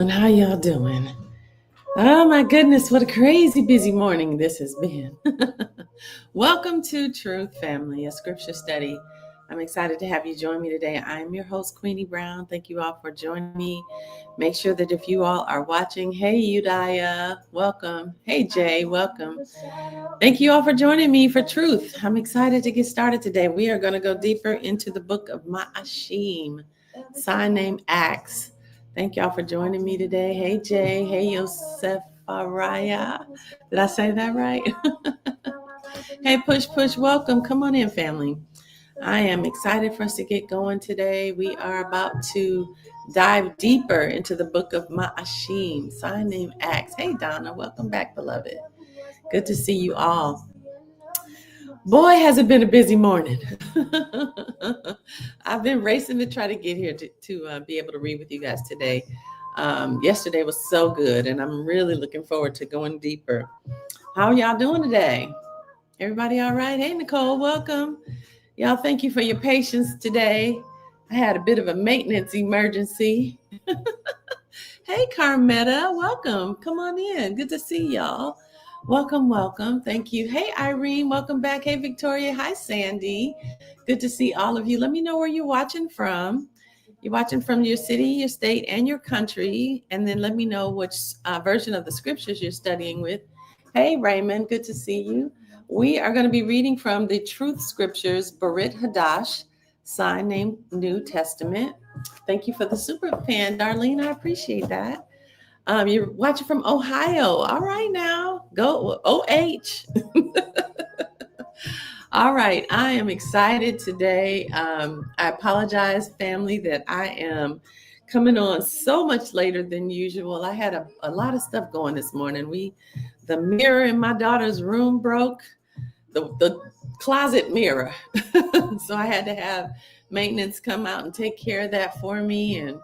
And how y'all doing? Oh my goodness, what a crazy busy morning this has been. Welcome to Truth Family, a scripture study. I'm excited to have you join me today. I'm your host, Queenie Brown. Thank you all for joining me. Make sure that if you all are watching, hey Udaya, welcome. Hey Jay, welcome. Thank you all for joining me for Truth. I'm excited to get started today. We are going to go deeper into the book of Ma'ashim, sign name Acts. Thank y'all for joining me today. Hey Jay, hey Yosef Araya. Did I say that right? Hey Push, welcome. Come on in, family. I am excited for us to get going today. We are about to dive deeper into the book of Ma'ashim, sign name Acts. Hey Donna, welcome back, beloved. Good to see you all. Boy, has it been a busy morning. I've been racing to try to get here to be able to read with you guys today. Yesterday was so good, and I'm really looking forward to going deeper. How are y'all doing today? Everybody all right? Hey, Nicole, welcome. Y'all, thank you for your patience today. I had a bit of a maintenance emergency. Hey, Carmetta, welcome. Come on in. Good to see y'all. Welcome. Thank you. Hey, Irene, welcome back. Hey, Victoria. Hi, Sandy. Good to see all of you. Let me know where you're watching from. You're watching from your city, your state, and your country. And then let me know which version of the scriptures you're studying with. Hey, Raymond, good to see you. We are going to be reading from the Truth Scriptures, Bariyt Hadash, sign name New Testament. Thank you for the super fan, Darlene. I appreciate that. You're watching from Ohio. All right now. Go OH. All right. I am excited today. I apologize, family, that I am coming on so much later than usual. I had a lot of stuff going this morning. The mirror in my daughter's room broke, the closet mirror. So I had to have maintenance come out and take care of that for me. And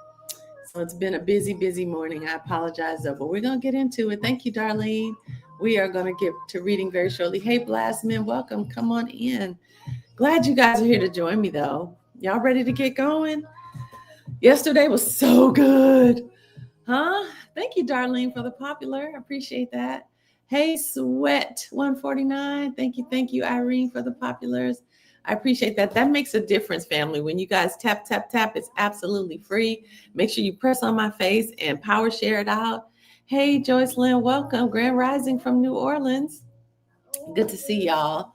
so it's been a busy morning. I apologize though, but we're going to get into it. Thank you, Darlene. We are going to get to reading very shortly. Hey, Blastman, welcome. Come on in. Glad you guys are here to join me though. Y'all ready to get going? Yesterday was so good. Huh? Thank you, Darlene, for the popular. I appreciate that. Hey, Sweat 149. Thank you, Irene, for the populars. I appreciate that. That makes a difference, family. When you guys tap, it's absolutely free. Make sure you press on my face and power share it out. Hey, Joyce Lynn, welcome. Grand Rising from New Orleans. Good to see y'all.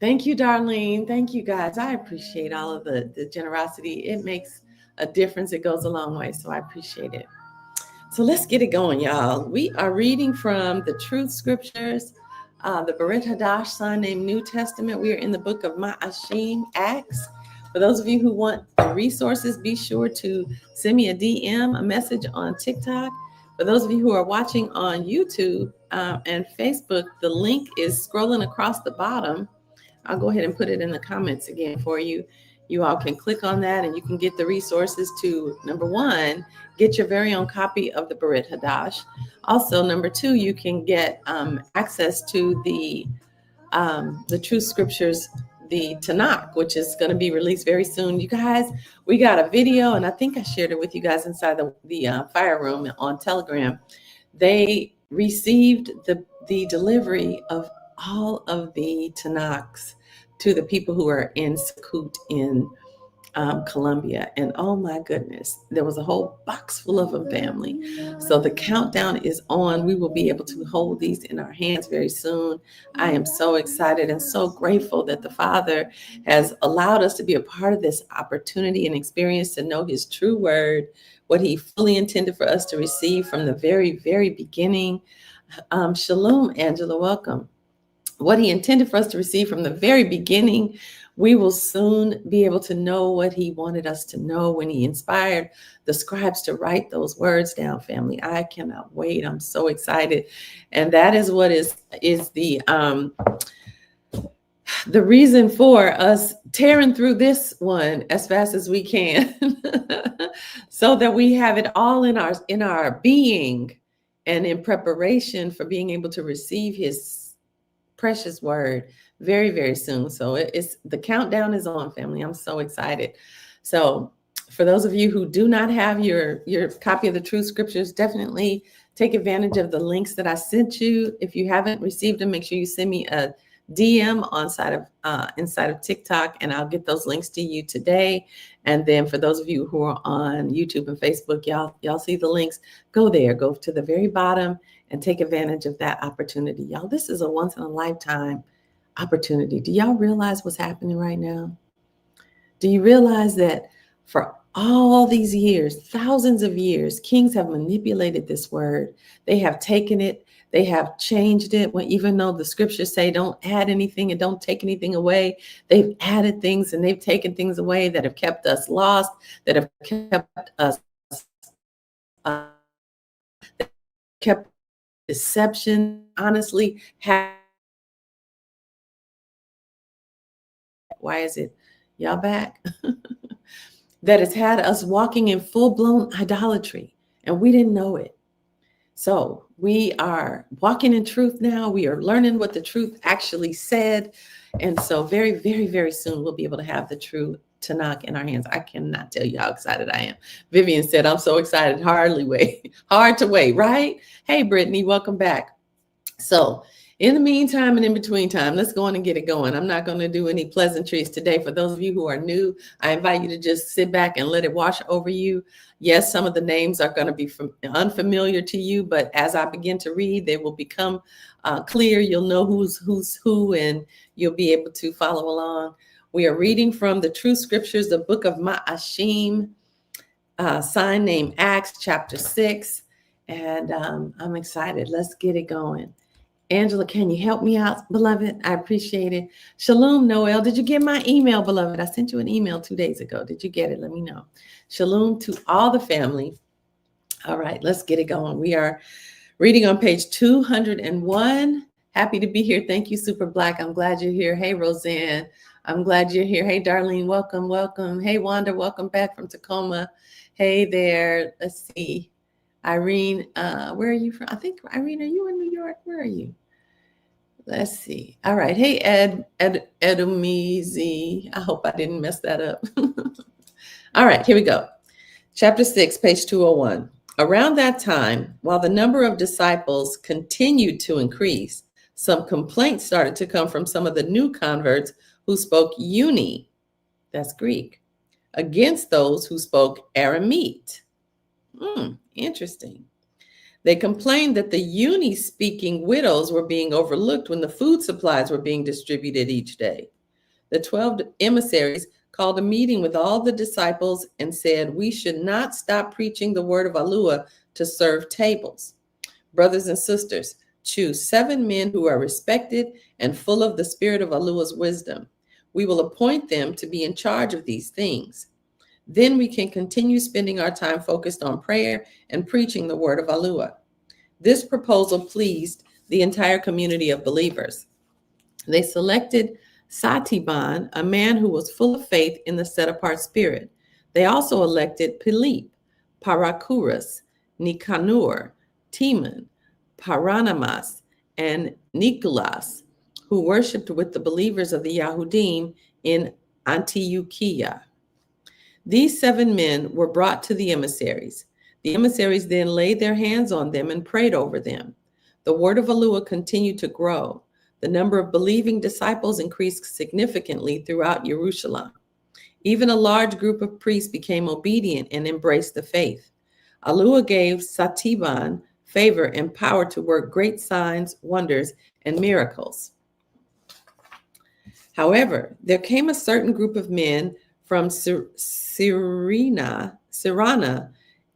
Thank you, Darlene. Thank you, guys. I appreciate all of the generosity. It makes a difference. It goes a long way, so I appreciate it. So let's get it going, y'all. We are reading from the Truth Scriptures, the Bariyt Hadash, sign named New Testament. We are in the book of Ma'ashim, Acts. For those of you who want the resources, be sure to send me a DM, a message on TikTok. For those of you who are watching on YouTube and Facebook, the link is scrolling across the bottom. I'll go ahead and put it in the comments again for you. You all can click on that and you can get the resources to, number one, get your very own copy of the Bariyt Hadash. Also, number two, you can get access to the Truth Scriptures, the Tanakh, which is going to be released very soon. You guys, we got a video, and I think I shared it with you guys inside the Fire Room on Telegram. They received the delivery of all of the Tanakhs to the people who are in Sukkot in Colombia. And oh my goodness, there was a whole box full of them, family. So the countdown is on. We will be able to hold these in our hands very soon. I am so excited and so grateful that the Father has allowed us to be a part of this opportunity and experience to know his true word, what he fully intended for us to receive from the very beginning. Shalom, Angela, welcome. What he intended for us to receive from the very beginning, we will soon be able to know what he wanted us to know when he inspired the scribes to write those words down, family. I cannot wait. I'm so excited. And that is what is the reason for us tearing through this one as fast as we can so that we have it all in our being and in preparation for being able to receive his precious word very soon. So it's the countdown is on, family. I'm so excited. So For those of you who do not have your copy of the Truth Scriptures, definitely take advantage of the links that I sent you. If you haven't received them, make sure you send me a DM inside of TikTok, and I'll get those links to you today. And then for those of you who are on YouTube and Facebook, y'all see the links. Go there, go to the very bottom, and take advantage of that opportunity. Y'all, this is a once in a lifetime opportunity. Do y'all realize what's happening right now? Do you realize that for all these years, thousands of years, kings have manipulated this word? They have taken it, they have changed it. When, even though the scriptures say don't add anything and don't take anything away, they've added things and they've taken things away that have kept us lost, that have kept us uh, kept deception. Honestly, why is it y'all back? That has had us walking in full-blown idolatry, and we didn't know it. So we are walking in truth now. We are learning what the truth actually said. And so very, very, very soon we'll be able to have the true Tanakh in our hands. I cannot tell you how excited I am. Vivian said, I'm so excited. Hard to wait, right? Hey, Brittany, welcome back. So in the meantime and in between time, let's go on and get it going. I'm not going to do any pleasantries today. For those of you who are new, I invite you to just sit back and let it wash over you. Yes, some of the names are going to be unfamiliar to you, but as I begin to read, they will become clear. You'll know who's who, and you'll be able to follow along. We are reading from the True Scriptures, the book of Ma'ashim, sign name Acts, chapter 6. And I'm excited. Let's get it going. Angela, can you help me out, beloved? I appreciate it. Shalom, Noel. Did you get my email, beloved? I sent you an email 2 days ago. Did you get it? Let me know. Shalom to all the family. All right, let's get it going. We are reading on page 201. Happy to be here. Thank you, Super Black. I'm glad you're here. Hey, Roseanne. I'm glad you're here. Hey, Darlene, welcome, welcome. Hey, Wanda, welcome back from Tacoma. Hey there. Let's see. Irene, where are you from? I think, Irene, are you in New York? Where are you? Let's see. All right. Hey, Edomizi. I hope I didn't mess that up. All right, here we go. Chapter 6, page 201. Around that time, while the number of disciples continued to increase, some complaints started to come from some of the new converts who spoke Uni, that's Greek, against those who spoke Aramite. Interesting. They complained that the Uni-speaking widows were being overlooked when the food supplies were being distributed each day. The 12 emissaries called a meeting with all the disciples and said, we should not stop preaching the word of Alua to serve tables. Brothers and sisters, choose 7 men who are respected and full of the spirit of Alua's wisdom. We will appoint them to be in charge of these things. Then we can continue spending our time focused on prayer and preaching the word of Alua. This proposal pleased the entire community of believers. They selected Satiban, a man who was full of faith in the set-apart spirit. They also elected Philip, Parakuras, Nicanor, Timon, Paranamas, and Nicholas, who worshipped with the believers of the Yahudim in Antiochia. These 7 men were brought to the emissaries. The emissaries then laid their hands on them and prayed over them. The word of Alua continued to grow. The number of believing disciples increased significantly throughout Jerusalem. Even a large group of priests became obedient and embraced the faith. Alua gave Satiban favor and power to work great signs, wonders, and miracles. However, there came a certain group of men from Sirana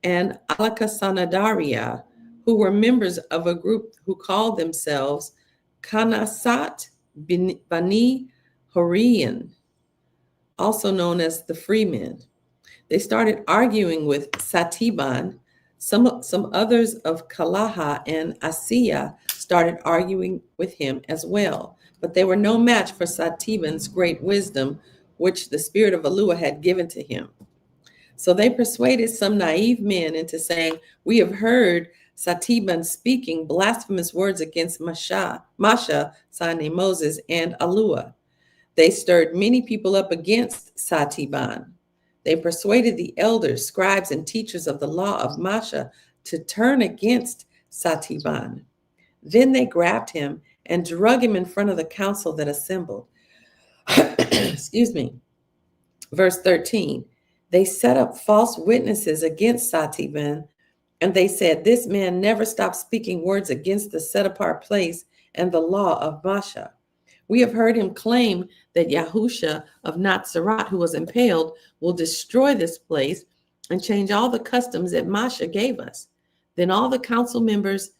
and Alakasanadaria, who were members of a group who called themselves Kanasat Bani Horian, also known as the Freemen. They started arguing with Satiban. Some others of Kalaha and Asiya started arguing with him as well, but they were no match for Satiban's great wisdom, which the spirit of Alua had given to him. So they persuaded some naive men into saying, we have heard Satiban speaking blasphemous words against Masha, son named Moses, and Alua. They stirred many people up against Satiban. They persuaded the elders, scribes, and teachers of the law of Masha to turn against Satiban. Then they grabbed him and drug him in front of the council that assembled. Excuse me. Verse 13. They set up false witnesses against Satiban, and they said, "This man never stopped speaking words against the set apart place and the law of Masha. We have heard him claim that Yahusha of Nazareth, who was impaled, will destroy this place and change all the customs that Masha gave us." Then all the council members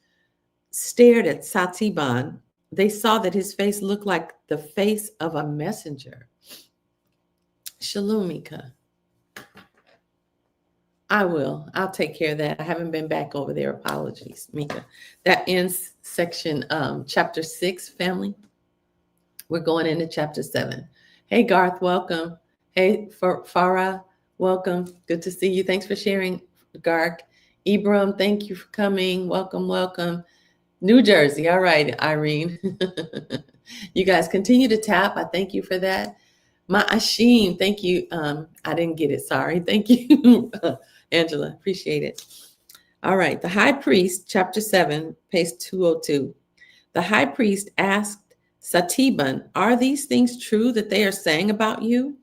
stared at Satiban. They saw that his face looked like the face of a messenger. Shalom, Mika. I'll take care of that. I haven't been back over there. Apologies, Mika. That ends section chapter 6, family. We're going into chapter 7. Hey, Garth, welcome. Hey, Farah, welcome. Good to see you. Thanks for sharing, Garth. Ibram, thank you for coming. Welcome, welcome. New Jersey. All right, Irene. You guys continue to tap. I thank you for that. Ma'ashim, thank you. I didn't get it. Sorry. Thank you, Angela. Appreciate it. All right. The high priest, chapter 7, page 202. The high priest asked Satiban, "Are these things true that they are saying about you?"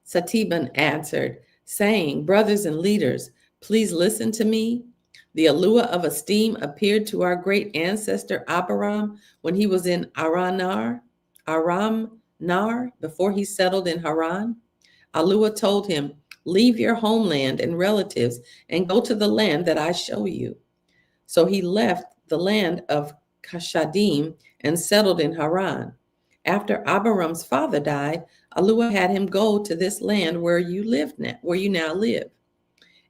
Satiban answered, saying, "Brothers and leaders, please listen to me. The Alua of esteem appeared to our great ancestor Abiram when he was in Aram before he settled in Haran. Alua told him, 'Leave your homeland and relatives and go to the land that I show you.' So he left the land of Kashadim and settled in Haran. After Abiram's father died, Alua had him go to this land where you now live.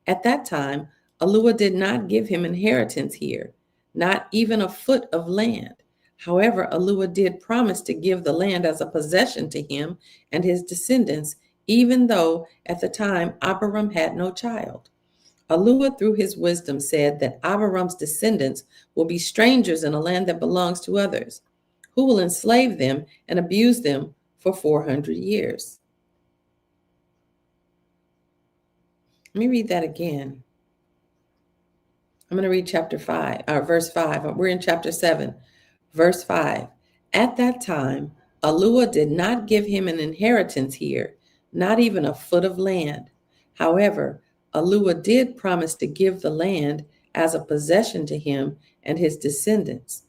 At that time, Alua did not give him inheritance here, not even a foot of land. However, Alua did promise to give the land as a possession to him and his descendants, even though at the time Abiram had no child. Alua, through his wisdom, said that Abiram's descendants will be strangers in a land that belongs to others, who will enslave them and abuse them for 400 years. Let me read that again. I'm going to read verse 5. We're in chapter 7, verse 5. At that time, Alua did not give him an inheritance here, not even a foot of land. However, Alua did promise to give the land as a possession to him and his descendants,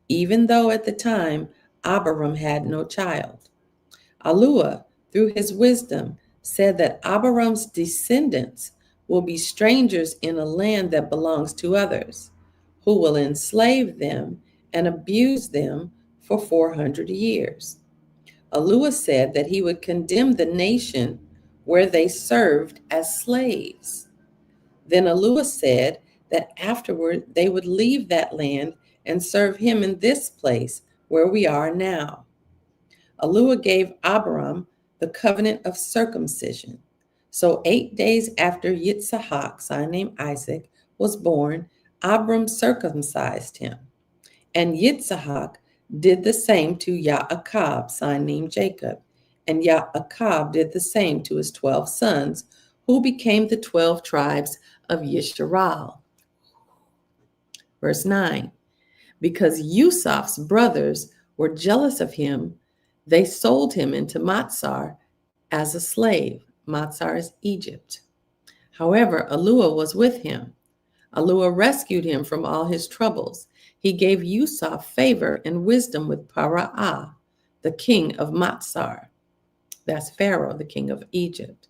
even though at the time Abiram had no child. Alua, through his wisdom, said that Abiram's descendants will be strangers in a land that belongs to others, who will enslave them and abuse them for 400 years. Alua said that he would condemn the nation where they served as slaves. Then Alua said that afterward they would leave that land and serve him in this place where we are now. Alua gave Abiram the covenant of circumcision. So 8 days after Yitzhak, son named Isaac, was born, Abram circumcised him. And Yitzhak did the same to Yaakov, son named Jacob. And Yaakov did the same to his 12 sons, who became the 12 tribes of Yisrael. Verse 9, because Yusuf's brothers were jealous of him, they sold him into Matsar as a slave. Matsar is Egypt. However, Alua was with him. Alua rescued him from all his troubles. He gave Yusuf favor and wisdom with Para'ah, the king of Matsar. That's Pharaoh, the king of Egypt.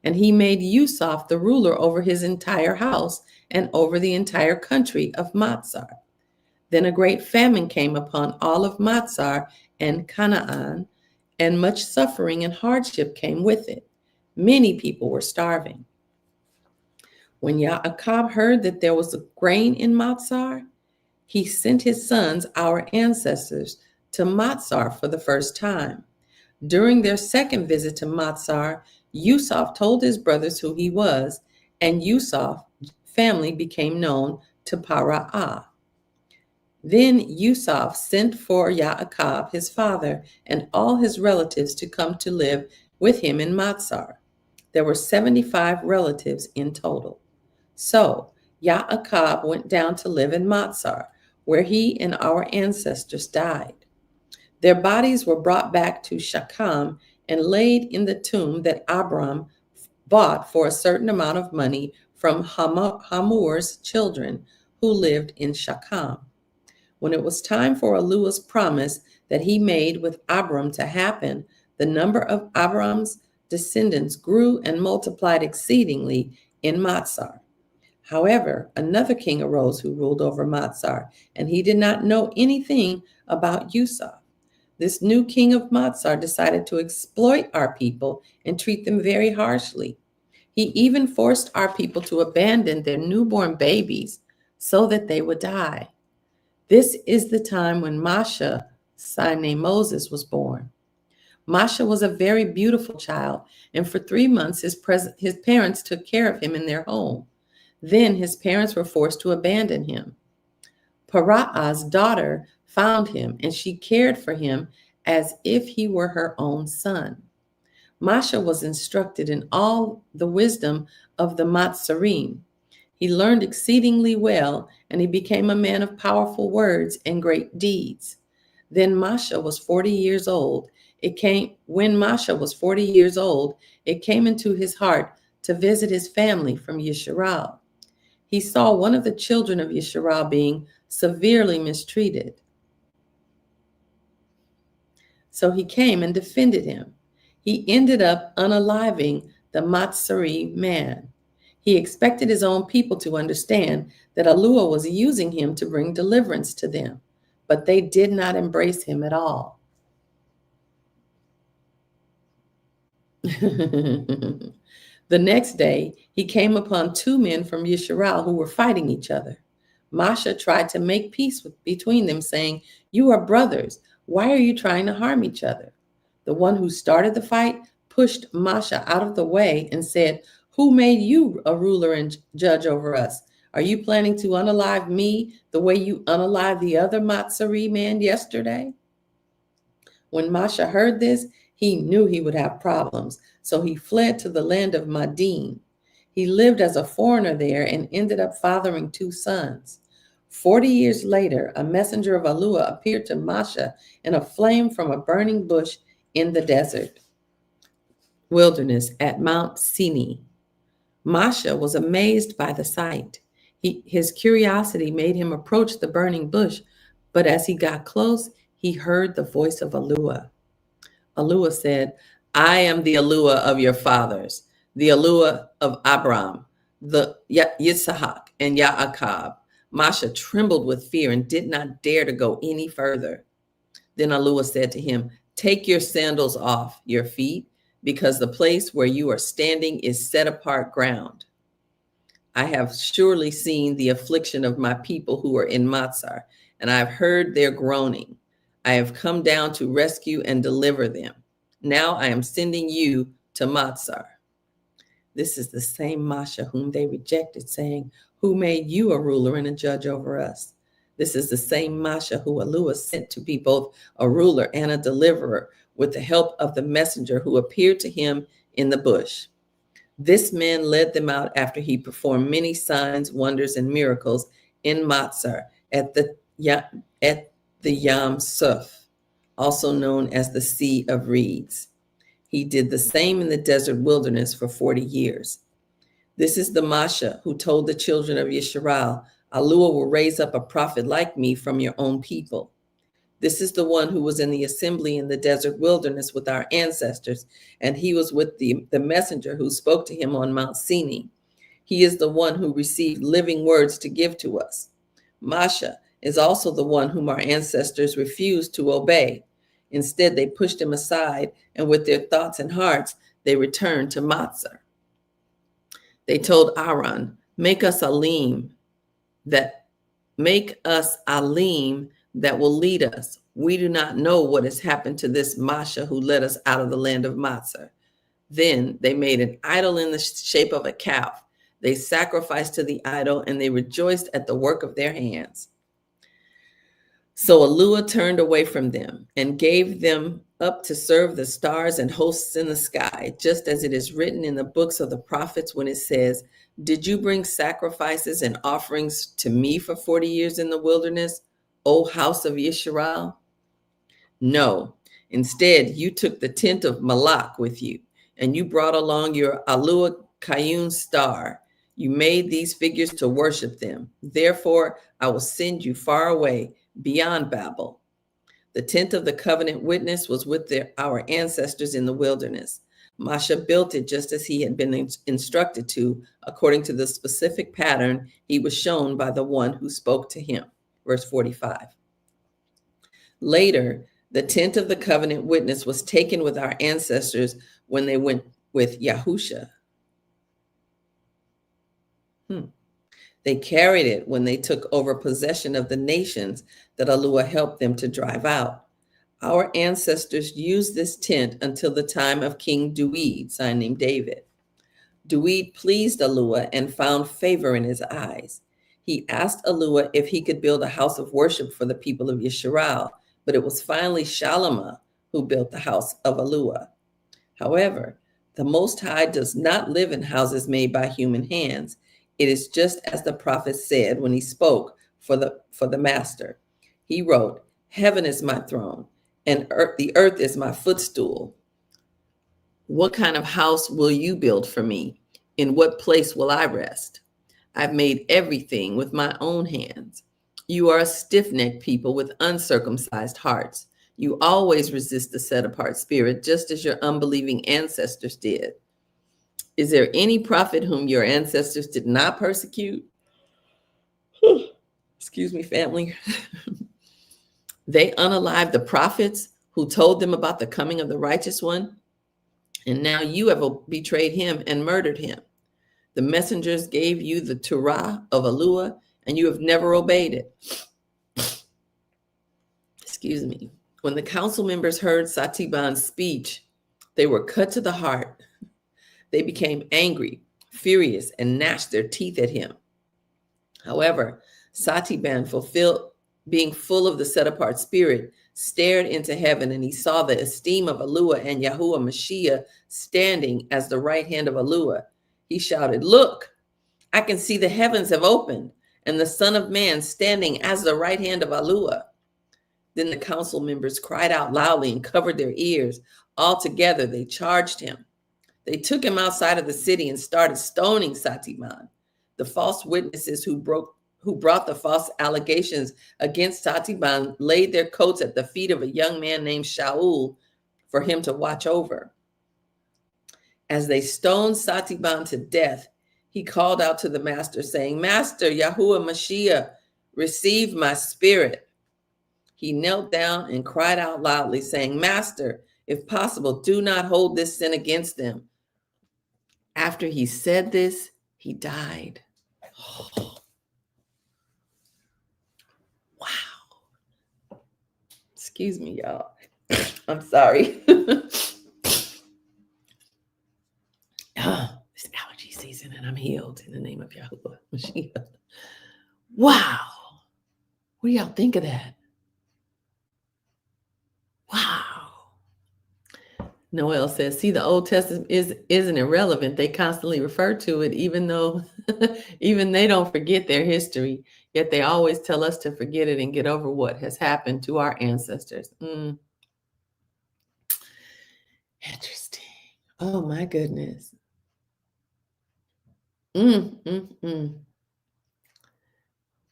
And he made Yusuf the ruler over his entire house and over the entire country of Matsar. Then a great famine came upon all of Matsar and Canaan, and much suffering and hardship came with it. Many people were starving. When Yaakov heard that there was a grain in Matsar, he sent his sons, our ancestors, to Matsar for the first time. During their second visit to Matsar, Yusuf told his brothers who he was, and Yusuf's family became known to Para'ah. Then Yusuf sent for Yaakov, his father, and all his relatives to come to live with him in Matsar. There were 75 relatives in total. So Yaakov went down to live in Matzar, where he and our ancestors died. Their bodies were brought back to Shechem and laid in the tomb that Abram bought for a certain amount of money from Hamor's children who lived in Shechem. When it was time for Elua's promise that he made with Abram to happen, the number of Abram's descendants grew and multiplied exceedingly in Matzar. However, another king arose who ruled over Matzar, and he did not know anything about Yusuf. This new king of Matzar decided to exploit our people and treat them very harshly. He even forced our people to abandon their newborn babies so that they would die. This is the time when Masha, son named Moses, was born. Masha was a very beautiful child, and for 3 months his parents took care of him in their home. Then his parents were forced to abandon him. Para'ah's daughter found him, and she cared for him as if he were her own son. Masha was instructed in all the wisdom of the Matzarim. He learned exceedingly well, and he became a man of powerful words and great deeds. Then Masha was 40 years old. When Masha was 40 years old, it came into his heart to visit his family from Yisrael. He saw one of the children of Yisrael being severely mistreated. So he came and defended him. He ended up unaliving the Matzari man. He expected his own people to understand that Alua was using him to bring deliverance to them, but they did not embrace him at all. The next day, he came upon 2 men from Yisrael who were fighting each other. Masha tried to make peace between them, saying, "You are brothers. Why are you trying to harm each other?" The one who started the fight pushed Masha out of the way and said, "Who made you a ruler and judge over us? Are you planning to unalive me the way you unalived the other Matzari man yesterday?" When Masha heard this, he knew he would have problems, so he fled to the land of Madin. He lived as a foreigner there and ended up fathering 2 sons. 40 years later, a messenger of Alua appeared to Masha in a flame from a burning bush in the desert wilderness at Mount Sinai. Masha was amazed by the sight. His curiosity made him approach the burning bush, but as he got close, he heard the voice of Alua. Alua said, "I am the Alua of your fathers, the Alua of Abram, the Yitzhak, and Yaakov." Masha trembled with fear and did not dare to go any further. Then Alua said to him, "Take your sandals off your feet, because the place where you are standing is set apart ground. I have surely seen the affliction of my people who are in Matzar, and I have heard their groaning. I have come down to rescue and deliver them. Now I am sending you to Matzar." This is the same Masha whom they rejected, saying, "Who made you a ruler and a judge over us?" This is the same Masha who Alua sent to be both a ruler and a deliverer with the help of the messenger who appeared to him in the bush. This man led them out after he performed many signs, wonders, and miracles in Matzar at the Yam Suf, also known as the Sea of Reeds. He did the same in the desert wilderness for 40 years. This is the Masha who told the children of Yisrael, "Alua will raise up a prophet like me from your own people." This is the one who was in the assembly in the desert wilderness with our ancestors, and he was with the messenger who spoke to him on Mount Sinai. He is the one who received living words to give to us. Masha is also the one whom our ancestors refused to obey. Instead, they pushed him aside, and with their thoughts and hearts, they returned to Matzah. They told Aaron, make us alim that will lead us. We do not know what has happened to this Masha who led us out of the land of Matzah." Then they made an idol in the shape of a calf. They sacrificed to the idol, and they rejoiced at the work of their hands. So Alua turned away from them and gave them up to serve the stars and hosts in the sky, just as it is written in the books of the prophets when it says, Did you bring sacrifices and offerings to me for 40 years in the wilderness, O house of Yisrael? No. Instead, you took the tent of Malak with you, and you brought along your Alua Kayun star. You made these figures to worship them. Therefore, I will send you far away beyond Babel. The tent of the covenant witness was with our ancestors in the wilderness. Masha built it just as he had been instructed to, according to the specific pattern he was shown by the one who spoke to him. Verse 45. Later, the tent of the covenant witness was taken with our ancestors when they went with Yahusha. They carried it when they took over possession of the nations that Alua helped them to drive out. Our ancestors used this tent until the time of King Duid, son named David. Duid pleased Alua and found favor in his eyes. He asked Alua if he could build a house of worship for the people of Yisrael, but it was finally Shalomah who built the house of Alua. However, the Most High does not live in houses made by human hands. It is just as the prophet said when he spoke for the master. He wrote, Heaven is my throne, and the earth is my footstool. What kind of house will you build for me? In what place will I rest? I've made everything with my own hands. You are a stiff-necked people with uncircumcised hearts. You always resist the set-apart spirit, just as your unbelieving ancestors did. Is there any prophet whom your ancestors did not persecute? Excuse me, family. They unalived the prophets who told them about the coming of the righteous one, and now you have betrayed him and murdered him. The messengers gave you the Torah of Alua, and you have never obeyed it. Excuse me. When the council members heard Satiban's speech, they were cut to the heart. They became angry, furious, and gnashed their teeth at him. However, Satiban, being full of the set-apart spirit, stared into heaven, and he saw the esteem of Alua and Yahuwah Mashiach standing as the right hand of Alua. He shouted, Look, I can see the heavens have opened, and the Son of Man standing as the right hand of Alua. Then the council members cried out loudly and covered their ears. All together, they charged him. They took him outside of the city and started stoning Satiban. The false witnesses who brought the false allegations against Satiban laid their coats at the feet of a young man named Shaul for him to watch over. As they stoned Satiban to death, he called out to the master, saying, Master, Yahuwah Mashiach, receive my spirit. He knelt down and cried out loudly, saying, Master, if possible, do not hold this sin against them. After he said this, he died. Oh, wow. Excuse me, y'all. I'm sorry. It's allergy season and I'm healed in the name of Yahuwah Mashiach. Wow. What do y'all think of that? Wow. Noel says, see, the Old Testament isn't irrelevant. They constantly refer to it, even though even they don't forget their history, yet they always tell us to forget it and get over what has happened to our ancestors. Interesting. Oh, my goodness.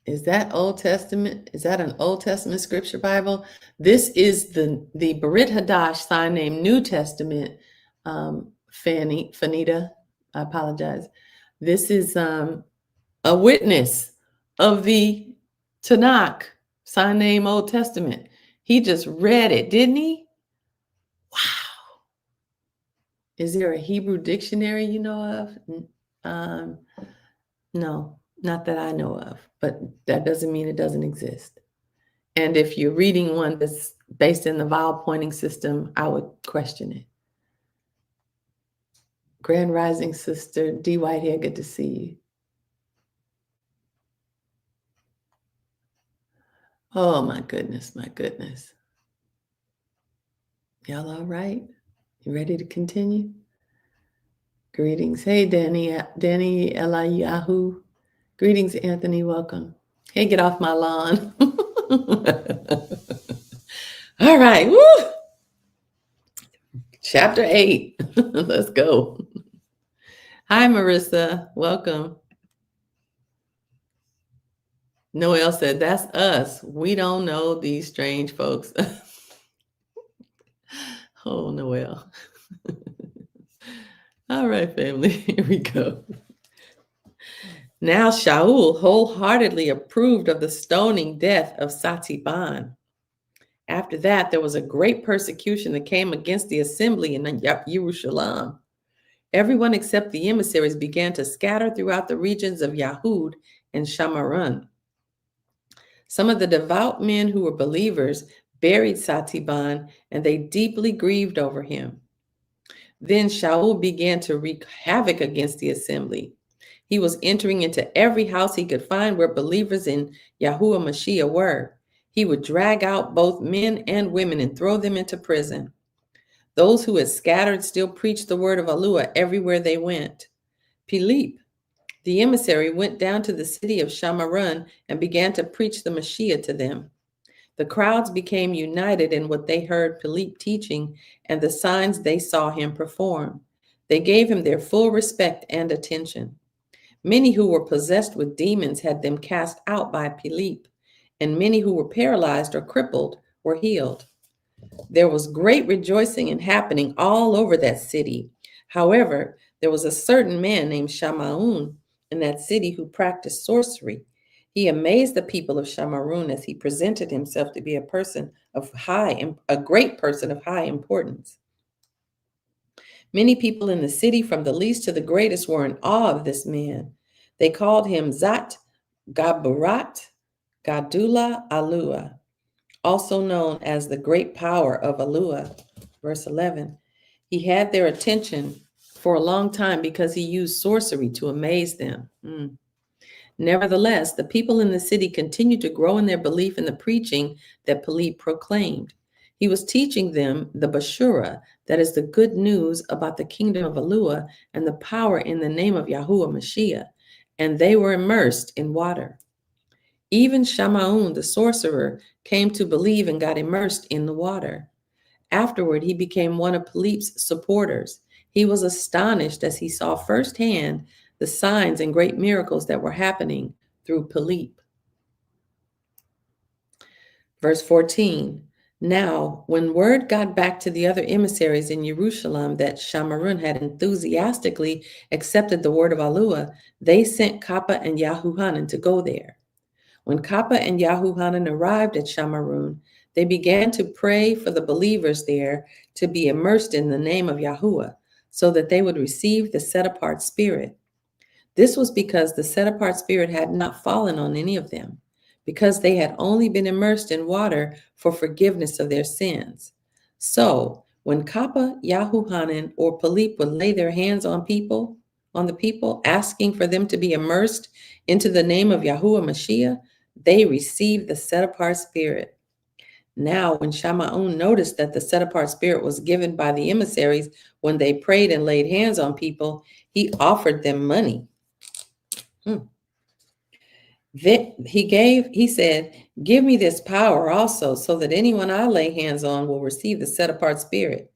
Is that Old Testament? Is that an Old Testament scripture Bible? This is the Bariyt Hadash sign named New Testament. Fanita, I apologize. This is a witness of the Tanakh, sign name Old Testament. He just read it, didn't he? Wow. Is there a Hebrew dictionary you know of? No, not that I know of, but that doesn't mean it doesn't exist. And if you're reading one that's based in the vowel pointing system, I would question it. Grand Rising Sister D. Whitehead, good to see you. Oh, my goodness, my goodness. Y'all all right? You ready to continue? Greetings. Hey, Danny Eliyahu. Greetings, Anthony. Welcome. Hey, get off my lawn. All right. Woo! Chapter 8. Let's go. Hi, Marissa. Welcome. Noel said, that's us. We don't know these strange folks. Oh, Noel. All right, family. Here we go. Now Shaul wholeheartedly approved of the stoning death of Satiban. After that, there was a great persecution that came against the assembly in Jerusalem. Everyone except the emissaries began to scatter throughout the regions of Yahud and Shamarun. Some of the devout men who were believers buried Satiban, and they deeply grieved over him. Then Shaul began to wreak havoc against the assembly. He was entering into every house he could find where believers in Yahuwah Mashiach were. He would drag out both men and women and throw them into prison. Those who had scattered still preached the word of Alua everywhere they went. Philip, the emissary, went down to the city of Shamarun and began to preach the Mashiach to them. The crowds became united in what they heard Philip teaching and the signs they saw him perform. They gave him their full respect and attention. Many who were possessed with demons had them cast out by Philip, and many who were paralyzed or crippled were healed. There was great rejoicing and happening all over that city. However, there was a certain man named Shamaun in that city who practiced sorcery. He amazed the people of Shamarun as he presented himself to be a great person of high importance. Many people in the city, from the least to the greatest, were in awe of this man. They called him Zat Gaburat Gadula Alua, also known as the great power of Alua. Verse 11. He had their attention for a long time because he used sorcery to amaze them. Nevertheless, the people in the city continued to grow in their belief in the preaching that Philip proclaimed. He was teaching them the Bashura, that is the good news about the kingdom of Alua and the power in the name of Yahuwah Mashiach, and they were immersed in water. Even Shamaun, the sorcerer, came to believe and got immersed in the water. Afterward, he became one of Philip's supporters. He was astonished as he saw firsthand the signs and great miracles that were happening through Philip. Verse 14. Now, when word got back to the other emissaries in Jerusalem that Shamarun had enthusiastically accepted the word of Alua, they sent Kappa and Yahuhanan to go there. When Kappa and Yahuhanan arrived at Shamarun, they began to pray for the believers there to be immersed in the name of Yahuwah, so that they would receive the set-apart spirit. This was because the set-apart spirit had not fallen on any of them, because they had only been immersed in water for forgiveness of their sins. So, when Kappa, Yahuhanan, or Philip would lay their hands on the people, asking for them to be immersed into the name of Yahuwah Mashiach, they received the set-apart spirit. Now, when Shamaun noticed that the set-apart spirit was given by the emissaries when they prayed and laid hands on people, he offered them money. He said, give me this power also, so that anyone I lay hands on will receive the set-apart spirit.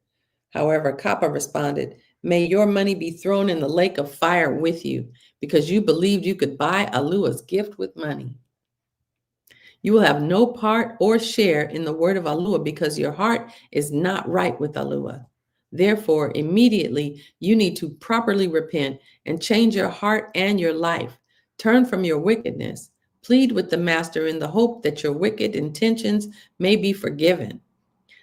However, Kappa responded, may your money be thrown in the lake of fire with you, because you believed you could buy Alua's gift with money. You will have no part or share in the word of Alua, because your heart is not right with Alua. Therefore, immediately you need to properly repent and change your heart and your life. Turn from your wickedness. Plead with the master in the hope that your wicked intentions may be forgiven.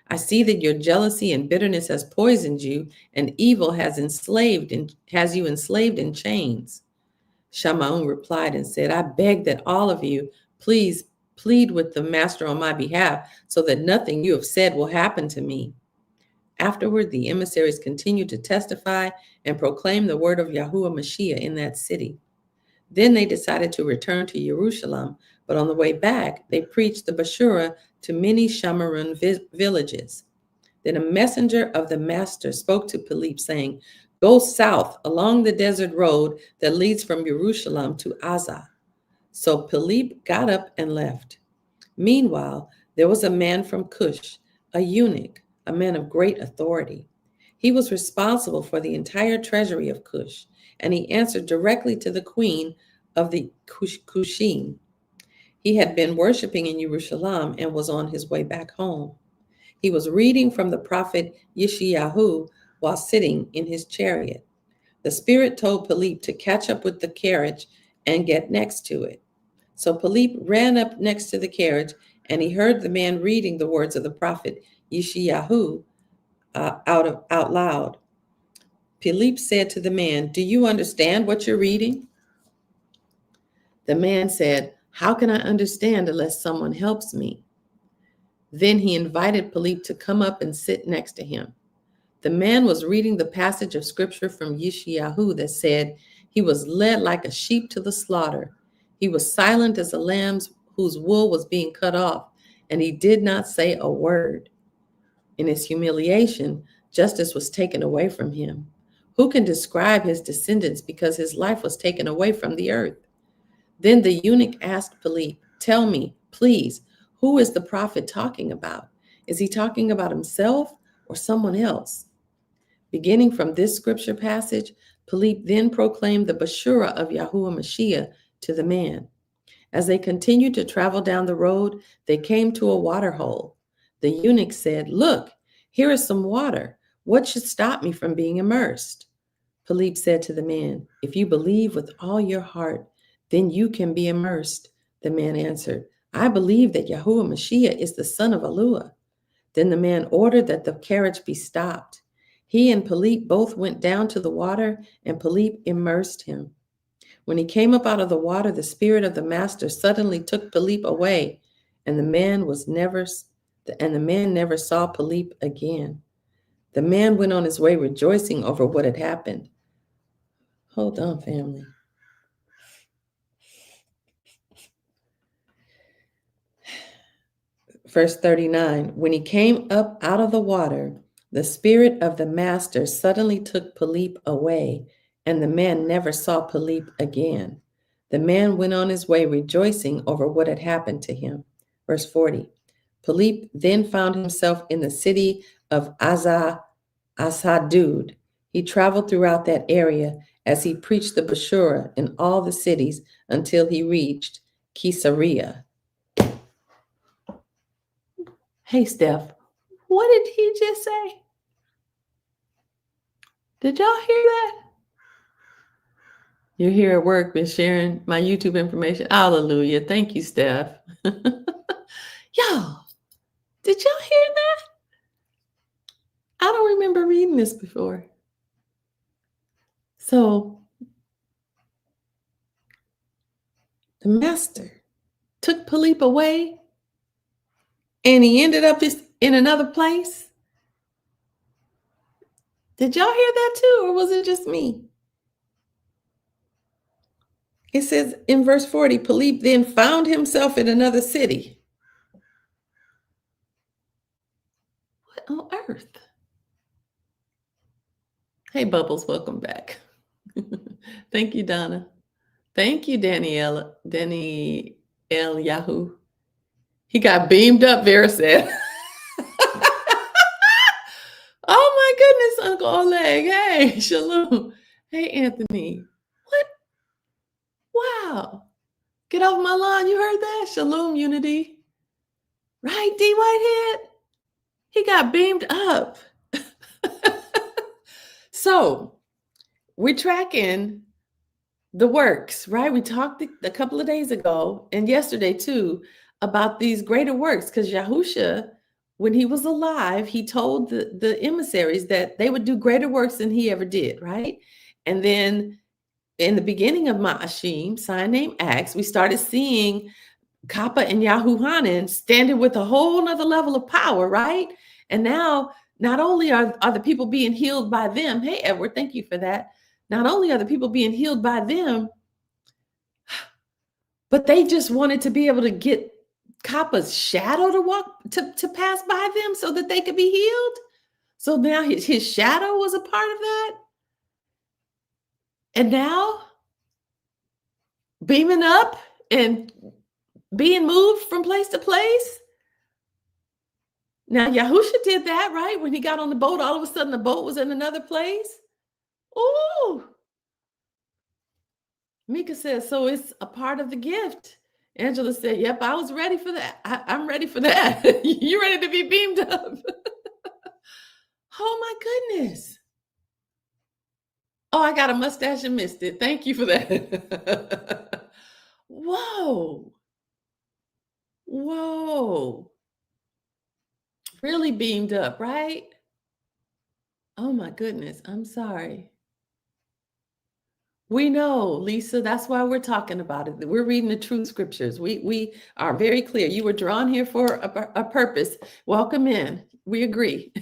I see that your jealousy and bitterness has poisoned you, and evil has you enslaved in chains. Shamaun replied and said, I beg that all of you please plead with the master on my behalf, so that nothing you have said will happen to me. Afterward, the emissaries continued to testify and proclaim the word of Yahuwah Mashiach in that city. Then they decided to return to Jerusalem, but on the way back, they preached the Bashura to many Shamarun villages. Then a messenger of the master spoke to Philip, saying, "Go south along the desert road that leads from Jerusalem to Azza." So Philip got up and left. Meanwhile, there was a man from Cush, a eunuch, a man of great authority. He was responsible for the entire treasury of Cush, and he answered directly to the queen of the Cushim. He had been worshiping in Jerusalem and was on his way back home. He was reading from the prophet Yeshayahu while sitting in his chariot. The Spirit told Philip to catch up with the carriage and get next to it. So Philip ran up next to the carriage, and he heard the man reading the words of the prophet Yeshayahu out loud. Philip said to the man, "Do you understand what you're reading?" The man said, "How can I understand unless someone helps me?" Then he invited Philip to come up and sit next to him. The man was reading the passage of scripture from Yeshayahu that said, "He was led like a sheep to the slaughter. He was silent as a lamb whose wool was being cut off, and he did not say a word." In his humiliation, justice was taken away from him. Who can describe his descendants, because his life was taken away from the earth? Then the eunuch asked Philip, "Tell me, please, who is the prophet talking about? Is he talking about himself or someone else?" Beginning from this scripture passage, Philip then proclaimed the Bashura of Yahuwah Mashiach to the man. As they continued to travel down the road, they came to a water hole. The eunuch said, "Look, here is some water. What should stop me from being immersed?" Philip said to the man, "If you believe with all your heart, then you can be immersed." The man answered, "I believe that Yahuwah Mashiach is the son of Eluah." Then the man ordered that the carriage be stopped. He and Philip both went down to the water, and Philip immersed him. When he came up out of the water, the spirit of the master suddenly took Philip away, and the man never saw Philip again. The man went on his way rejoicing over what had happened. Hold on, family. Verse 39, when he came up out of the water, the spirit of the master suddenly took Philip away, and the man never saw Philip again. The man went on his way rejoicing over what had happened to him. Verse 40, Philip then found himself in the city of Asadud. He traveled throughout that area as he preached the Bashura in all the cities until he reached Caesarea. Hey, Steph, what did he just say? Did y'all hear that? You're here at work, been sharing my YouTube information. Hallelujah. Thank you, Steph. Y'all, did y'all hear that? I don't remember reading this before. So, the master took Philip away, and he ended up in another place. Did y'all hear that too, or was it just me? It says in verse 40, Philip then found himself in another city. What on earth? Hey, Bubbles, welcome back. Thank you, Donna. Thank you, Danny Yahoo. He got beamed up, Vera said. Oh my goodness, Uncle Oleg. Hey, shalom. Hey, Anthony. What? Wow. Get off my lawn. You heard that? Shalom, Unity. Right, D. Whitehead? He got beamed up. So, we're tracking the works, right? We talked a couple of days ago and yesterday too about these greater works, because Yahusha, when he was alive, he told the emissaries that they would do greater works than he ever did, right? And then in the beginning of Ma'ashim, sign name Acts, we started seeing Kappa and Yahuhanan standing with a whole nother level of power, right? And now not only are the people being healed by them, hey Edward, thank you for that. Not only are the people being healed by them, but they just wanted to be able to get Kappa's shadow to pass by them so that they could be healed. So now his shadow was a part of that? And now beaming up and being moved from place to place? Now Yahusha did that, right? When he got on the boat, all of a sudden the boat was in another place. Ooh. Mika says, so it's a part of the gift. Angela said, yep, I was ready for that. I'm ready for that. You ready to be beamed up? Oh my goodness. Oh, I got a mustache and missed it. Thank you for that. Whoa. Whoa. Really beamed up, right? Oh my goodness. I'm sorry. We know, Lisa, that's why we're talking about it. We're reading the truth scriptures. We are very clear. You were drawn here for a purpose. Welcome in. We agree.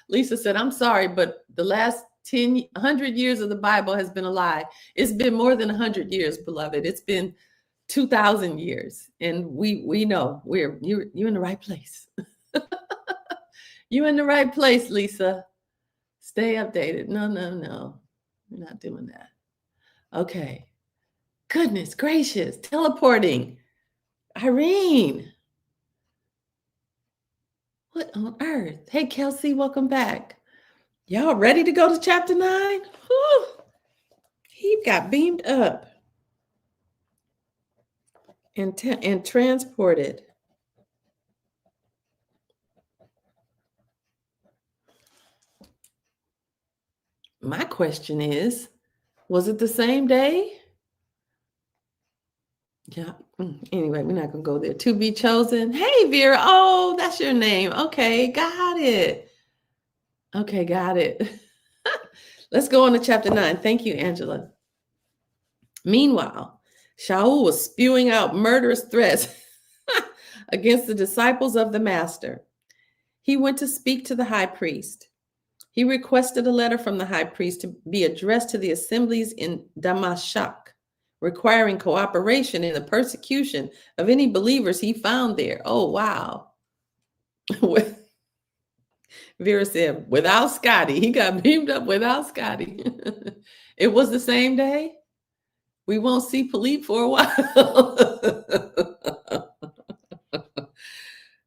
Lisa said, I'm sorry, but the last 100 years of the Bible has been a lie. It's been more than 100 years, beloved. It's been 2,000 years. And we know you're in the right place. You're in the right place, Lisa. Stay updated. No. We're not doing that. Okay. Goodness gracious. Teleporting. Irene. What on earth? Hey, Kelsey, welcome back. Y'all ready to go to chapter 9? Whew. He got beamed up and transported. My question is, was it the same day? Yeah. Anyway, we're not going to go there. To be chosen. Hey, Vera. Oh, that's your name. Okay, got it. Okay, got it. Let's go on to chapter 9. Thank you, Angela. Meanwhile, Shaul was spewing out murderous threats against the disciples of the master. He went to speak to the high priest. He requested a letter from the high priest to be addressed to the assemblies in Damascus, requiring cooperation in the persecution of any believers he found there. Oh, wow. Vera said, without Scotty. He got beamed up without Scotty. It was the same day. We won't see Philippe for a while.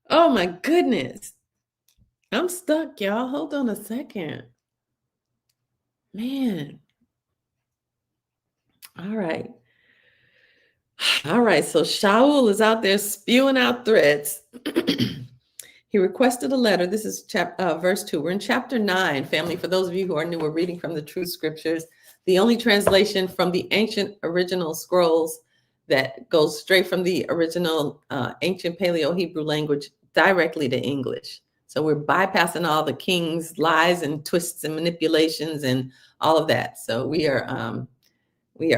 Oh, my goodness. I'm stuck, y'all. Hold on a second. Man. All right. So Shaul is out there spewing out threats. He requested a letter. This is verse 2. We're in chapter 9, family. For those of you who are new, we're reading from the Truth Scriptures, the only translation from the ancient original scrolls that goes straight from the original ancient Paleo-Hebrew language directly to English. So we're bypassing all the king's lies and twists and manipulations and all of that. So we are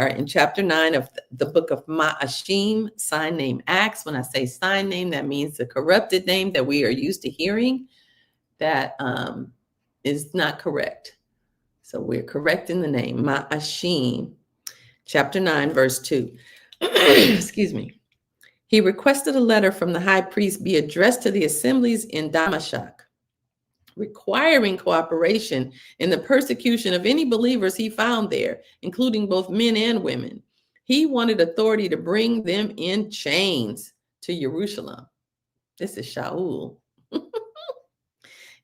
in chapter 9 of the book of Ma'ashim, sign name Acts. When I say sign name, that means the corrupted name that we are used to hearing that is not correct. So we're correcting the name, Ma'ashim, chapter 9, verse 2. Excuse me. He requested a letter from the high priest be addressed to the assemblies in Damascus, requiring cooperation in the persecution of any believers he found there, including both men and women. He wanted authority to bring them in chains to Jerusalem. This is Shaul.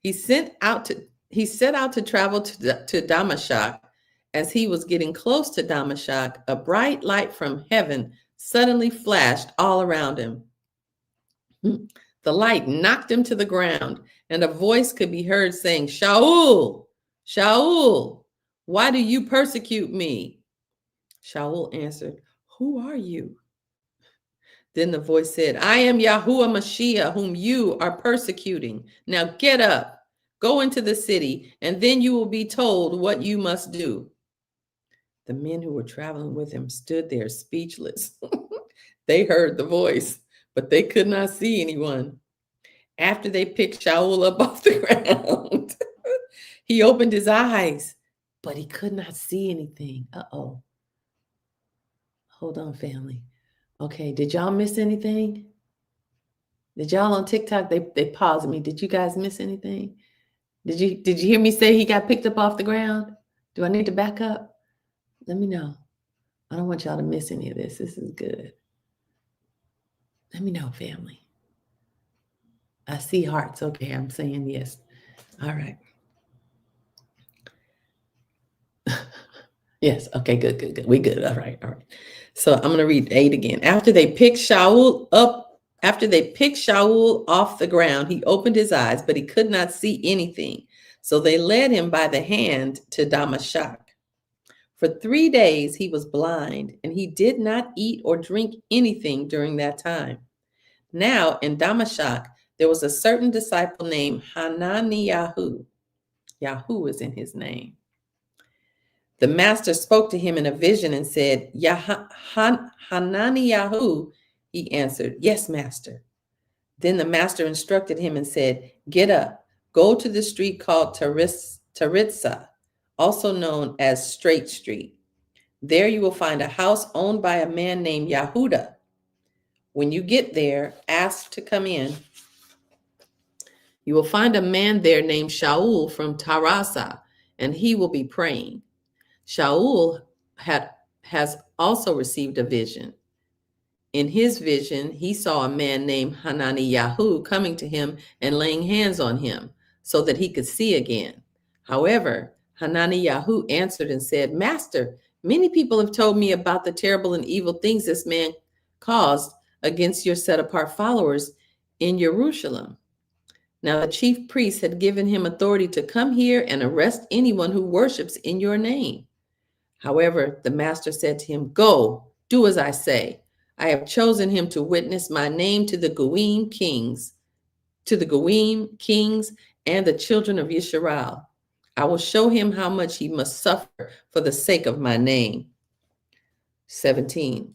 He set out to travel to Damascus. As he was getting close to Damascus, a bright light from heaven suddenly flashed all around him. The light knocked him to the ground, and a voice could be heard saying, Shaul, Shaul, why do you persecute me? Shaul answered, who are you? Then the voice said, I am Yahuwah Mashiach, whom you are persecuting. Now get up, go into the city, and then you will be told what you must do. The men who were traveling with him stood there speechless. They heard the voice, but they could not see anyone. After they picked Shaul up off the ground, he opened his eyes, but he could not see anything. Uh-oh. Hold on, family. Okay, did y'all miss anything? Did y'all on TikTok, they paused me. Did you guys miss anything? Did you hear me say he got picked up off the ground? Do I need to back up? Let me know. I don't want y'all to miss any of this. This is good. Let me know, family. I see hearts. Okay, I'm saying yes. All right. Yes. Okay, good. We good. All right. So I'm going to read 8 again. After they picked Shaul off the ground, he opened his eyes, but he could not see anything. So they led him by the hand to Damascus. For 3 days he was blind, and he did not eat or drink anything during that time. Now in Damascus, there was a certain disciple named Hananiah. Yahoo is in his name. The master spoke to him in a vision and said, Hananiah. He answered, yes, master. Then the master instructed him and said, get up, go to the street called Taritza, also known as Straight Street. There you will find a house owned by a man named Yahuda. When you get there, ask to come in. You will find a man there named Shaul from Tarasa, and he will be praying. Shaul has also received a vision. In his vision, he saw a man named Hananiah coming to him and laying hands on him so that he could see again. However, Hananiah answered and said, Master, many people have told me about the terrible and evil things this man caused against your set-apart followers in Jerusalem. Now the chief priest had given him authority to come here and arrest anyone who worships in your name. However, the master said to him, go, do as I say. I have chosen him to witness my name to the Goyim kings and the children of Yisrael. I will show him how much he must suffer for the sake of my name. 17.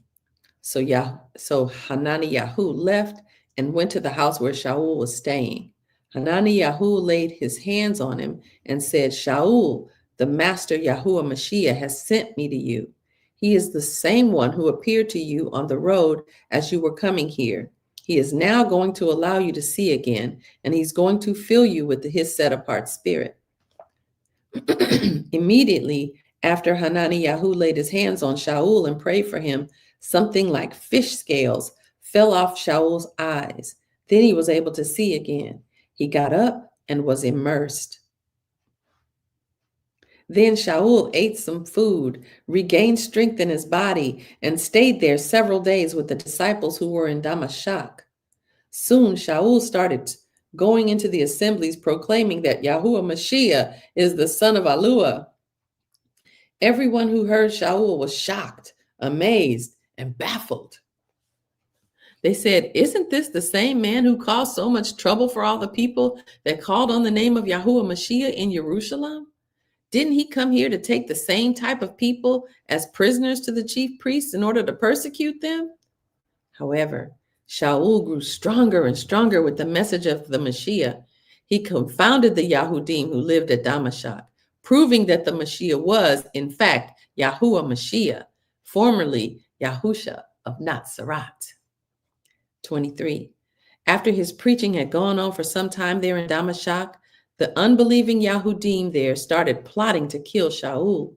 So Hananiah left and went to the house where Shaul was staying. Hananiah laid his hands on him and said, Shaul, the master Yahuwah Mashiach has sent me to you. He is the same one who appeared to you on the road as you were coming here. He is now going to allow you to see again, and he's going to fill you with his set-apart spirit. Immediately after Hananiah laid his hands on Shaul and prayed for him, something like fish scales fell off Shaul's eyes. Then he was able to see again. He got up and was immersed. Then Shaul ate some food, regained strength in his body, and stayed there several days with the disciples who were in Damascus. Soon Shaul started going into the assemblies proclaiming that Yahuwah Mashiach is the son of Alua. Everyone who heard Shaul was shocked, amazed, and baffled. They said, isn't this the same man who caused so much trouble for all the people that called on the name of Yahuwah Mashiach in Jerusalem? Didn't he come here to take the same type of people as prisoners to the chief priests in order to persecute them? However, Shaul grew stronger and stronger with the message of the Mashiach. He confounded the Yahudim who lived at Damascus, proving that the Mashiach was, in fact, Yahuwah Mashiach, formerly Yahusha of Nazareth. 23. After his preaching had gone on for some time there in Damascus, the unbelieving Yahudim there started plotting to kill Shaul.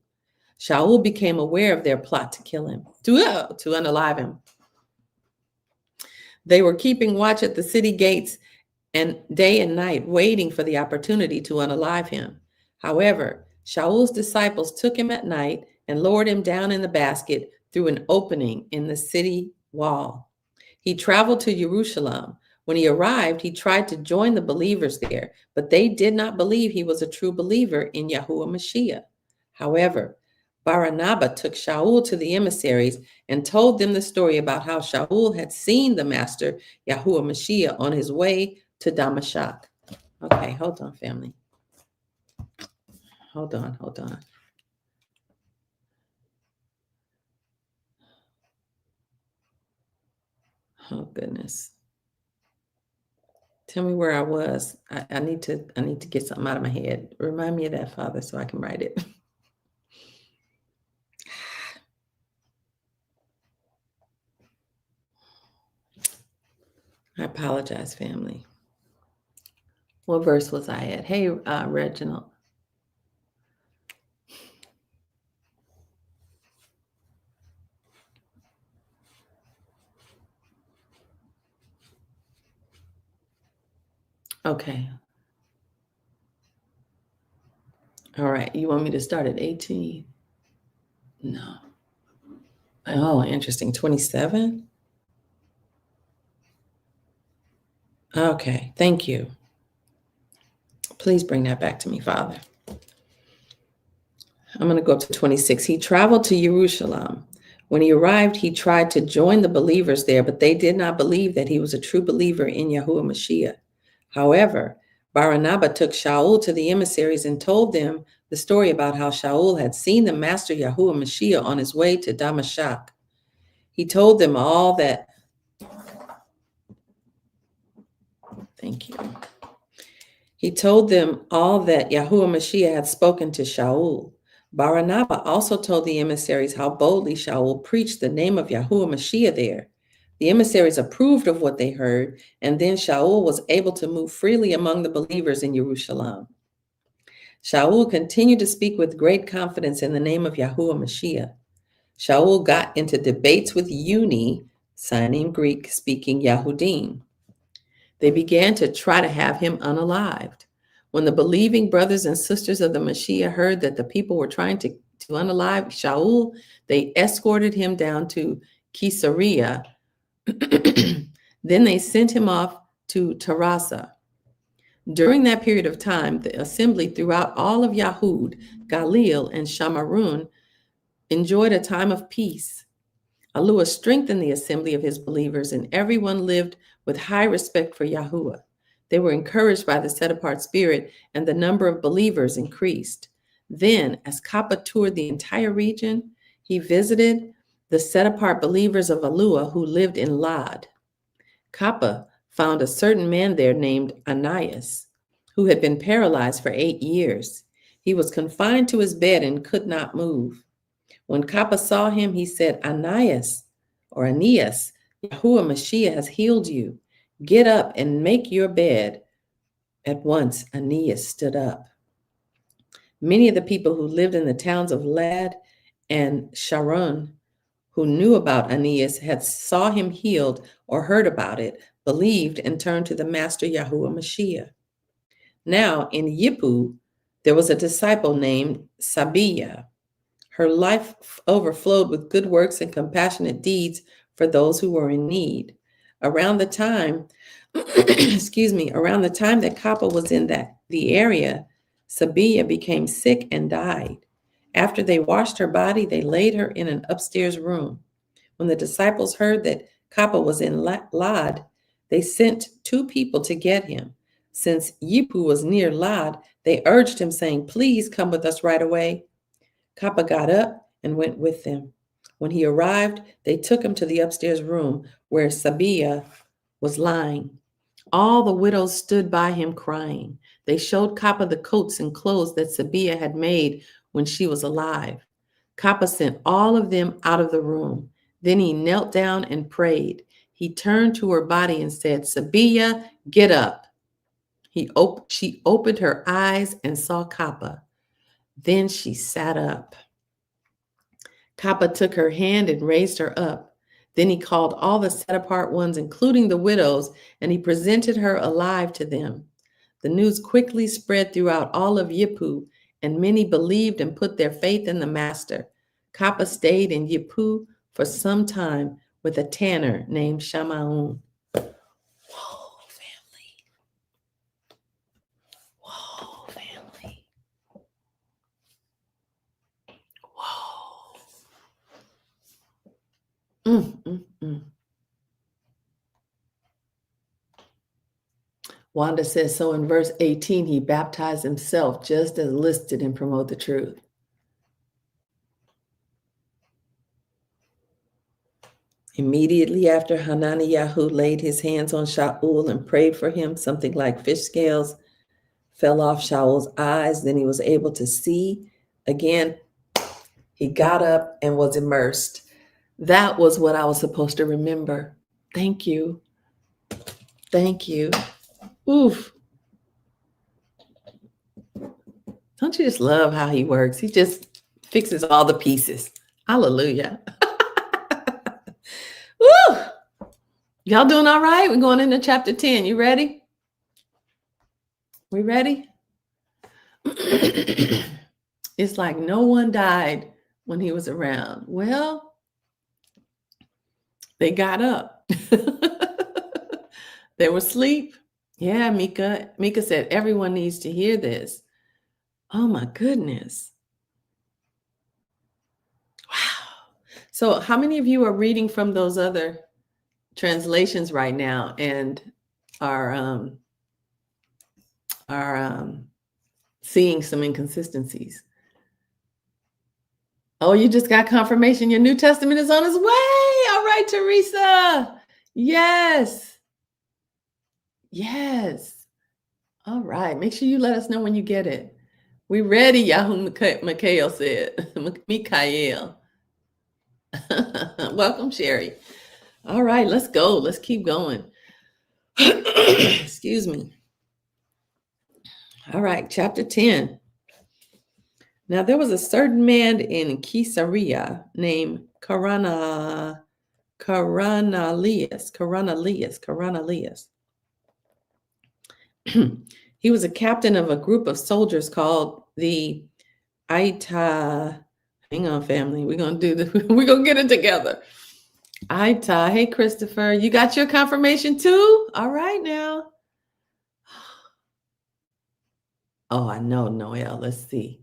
Shaul became aware of their plot to kill him, to unalive him. They were keeping watch at the city gates and day and night, waiting for the opportunity to unalive him. However, Shaul's disciples took him at night and lowered him down in the basket through an opening in the city wall. He traveled to Jerusalem. When he arrived, he tried to join the believers there, but they did not believe he was a true believer in Yahuwah Mashiach. However, Barnabas took Shaul to the emissaries and told them the story about how Shaul had seen the master, Yahuwah Mashiach, on his way to Damascus. Okay, hold on, family. Hold on. Oh, goodness. Tell me where I was. I need to get something out of my head. Remind me of that, Father, so I can write it. I apologize, family. What verse was I at? Hey, Reginald. Okay. All right. You want me to start at 18? No. Oh, interesting. 27? Okay. Thank you. Please bring that back to me, Father. I'm going to go up to 26. He traveled to Jerusalem. When he arrived, he tried to join the believers there, but they did not believe that he was a true believer in Yahuwah Mashiach. However, Barnabas took Shaul to the emissaries and told them the story about how Shaul had seen the master Yahuwah Mashiach on his way to Damascus. He told them all that. Thank you. He told them all that Yahuwah Mashiach had spoken to Shaul. Barnabas also told the emissaries how boldly Shaul preached the name of Yahuwah Mashiach there. The emissaries approved of what they heard, and then Shaul was able to move freely among the believers in Jerusalem. Shaul continued to speak with great confidence in the name of Yahuwah Mashiach. Shaul got into debates with Uni, signing Greek, speaking Yahudim. They began to try to have him unalived. When the believing brothers and sisters of the Mashiach heard that the people were trying to unalive Shaul, they escorted him down to Caesarea. Then they sent him off to Tarasa. During that period of time, the assembly throughout all of Yahud, Galil, and Shamarun enjoyed a time of peace. Allah strengthened the assembly of his believers, and everyone lived with high respect for Yahuwah. They were encouraged by the set-apart spirit, and the number of believers increased. Then, as Kappa toured the entire region, he visited the set-apart believers of Allah who lived in Lad. Kappa found a certain man there named Ananias, who had been paralyzed for 8 years. He was confined to his bed and could not move. When Kappa saw him, he said, Ananias, Yahuwah Mashiach has healed you. Get up and make your bed. At once, Aeneas stood up. Many of the people who lived in the towns of Lad and Sharon, who knew about Aeneas, had saw him healed or heard about it, believed, and turned to the Master Yahuwah Mashiach. Now, in Yippu, there was a disciple named Sabiya. Her life overflowed with good works and compassionate deeds for those who were in need. Around the time, around the time that Kappa was in the area, Sabiya became sick and died. After they washed her body, they laid her in an upstairs room. When the disciples heard that Kappa was in Lad, they sent 2 people to get him. Since Yippu was near Lad, they urged him, saying, "Please come with us right away." Kappa got up and went with them. When he arrived, they took him to the upstairs room where Sabiya was lying. All the widows stood by him crying. They showed Kappa the coats and clothes that Sabiya had made when she was alive. Kappa sent all of them out of the room. Then he knelt down and prayed. He turned to her body and said, "Sabiya, get up." She opened her eyes and saw Kappa. Then she sat up. Kappa took her hand and raised her up. Then he called all the set-apart ones, including the widows, and he presented her alive to them. The news quickly spread throughout all of Yippu, and many believed and put their faith in the Master. Kappa stayed in Yippu for some time with a tanner named Shamaun. Whoa, family. Whoa, family. Whoa. Wanda says, so in verse 18, he baptized himself just as listed in Promote the Truth. Immediately after Hananiyahu laid his hands on Shaul and prayed for him, something like fish scales fell off Shaul's eyes. Then he was able to see again. He got up and was immersed. That was what I was supposed to remember. Thank you. Thank you. Oof. Don't you just love how he works? He just fixes all the pieces. Hallelujah. Woo! Y'all doing all right? We're going into chapter 10. You ready? We ready? It's like no one died when he was around. Well, they got up. They were asleep. Yeah, Mika. Mika said everyone needs to hear this. Oh my goodness. Wow. So how many of you are reading from those other translations right now and are seeing some inconsistencies? Oh, you just got confirmation your New Testament is on its way. All right, Teresa. Yes. Yes. All right. Make sure you let us know when you get it. We ready, Yahoo Mikhail said. Mikhail. Welcome, Sherry. All right, let's go. Let's keep going. Excuse me. All right, chapter 10. Now, there was a certain man in Caesarea named Cornelius. He was a captain of a group of soldiers called the Ita. Hang on, family. We're going to do this. We're going to get it together. Ita. Hey, Christopher. You got your confirmation too? All right now. Oh, I know, Noel. Let's see.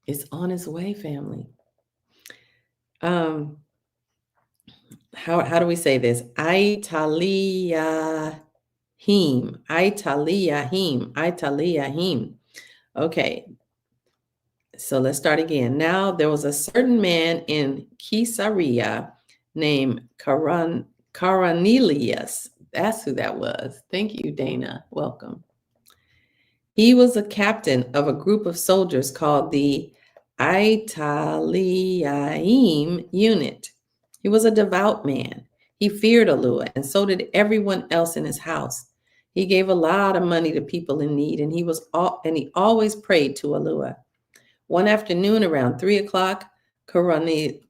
It's on its way, family. How do we say this? Italiyahim. Okay. So let's start again. Now there was a certain man in Caesarea named Cornelius. That's who that was. Thank you, Dana. Welcome. He was a captain of a group of soldiers called the Italiyahim unit. He was a devout man. He feared Allah, and so did everyone else in his house. He gave a lot of money to people in need, and he always prayed to Allah. One afternoon around 3 o'clock, Cornelius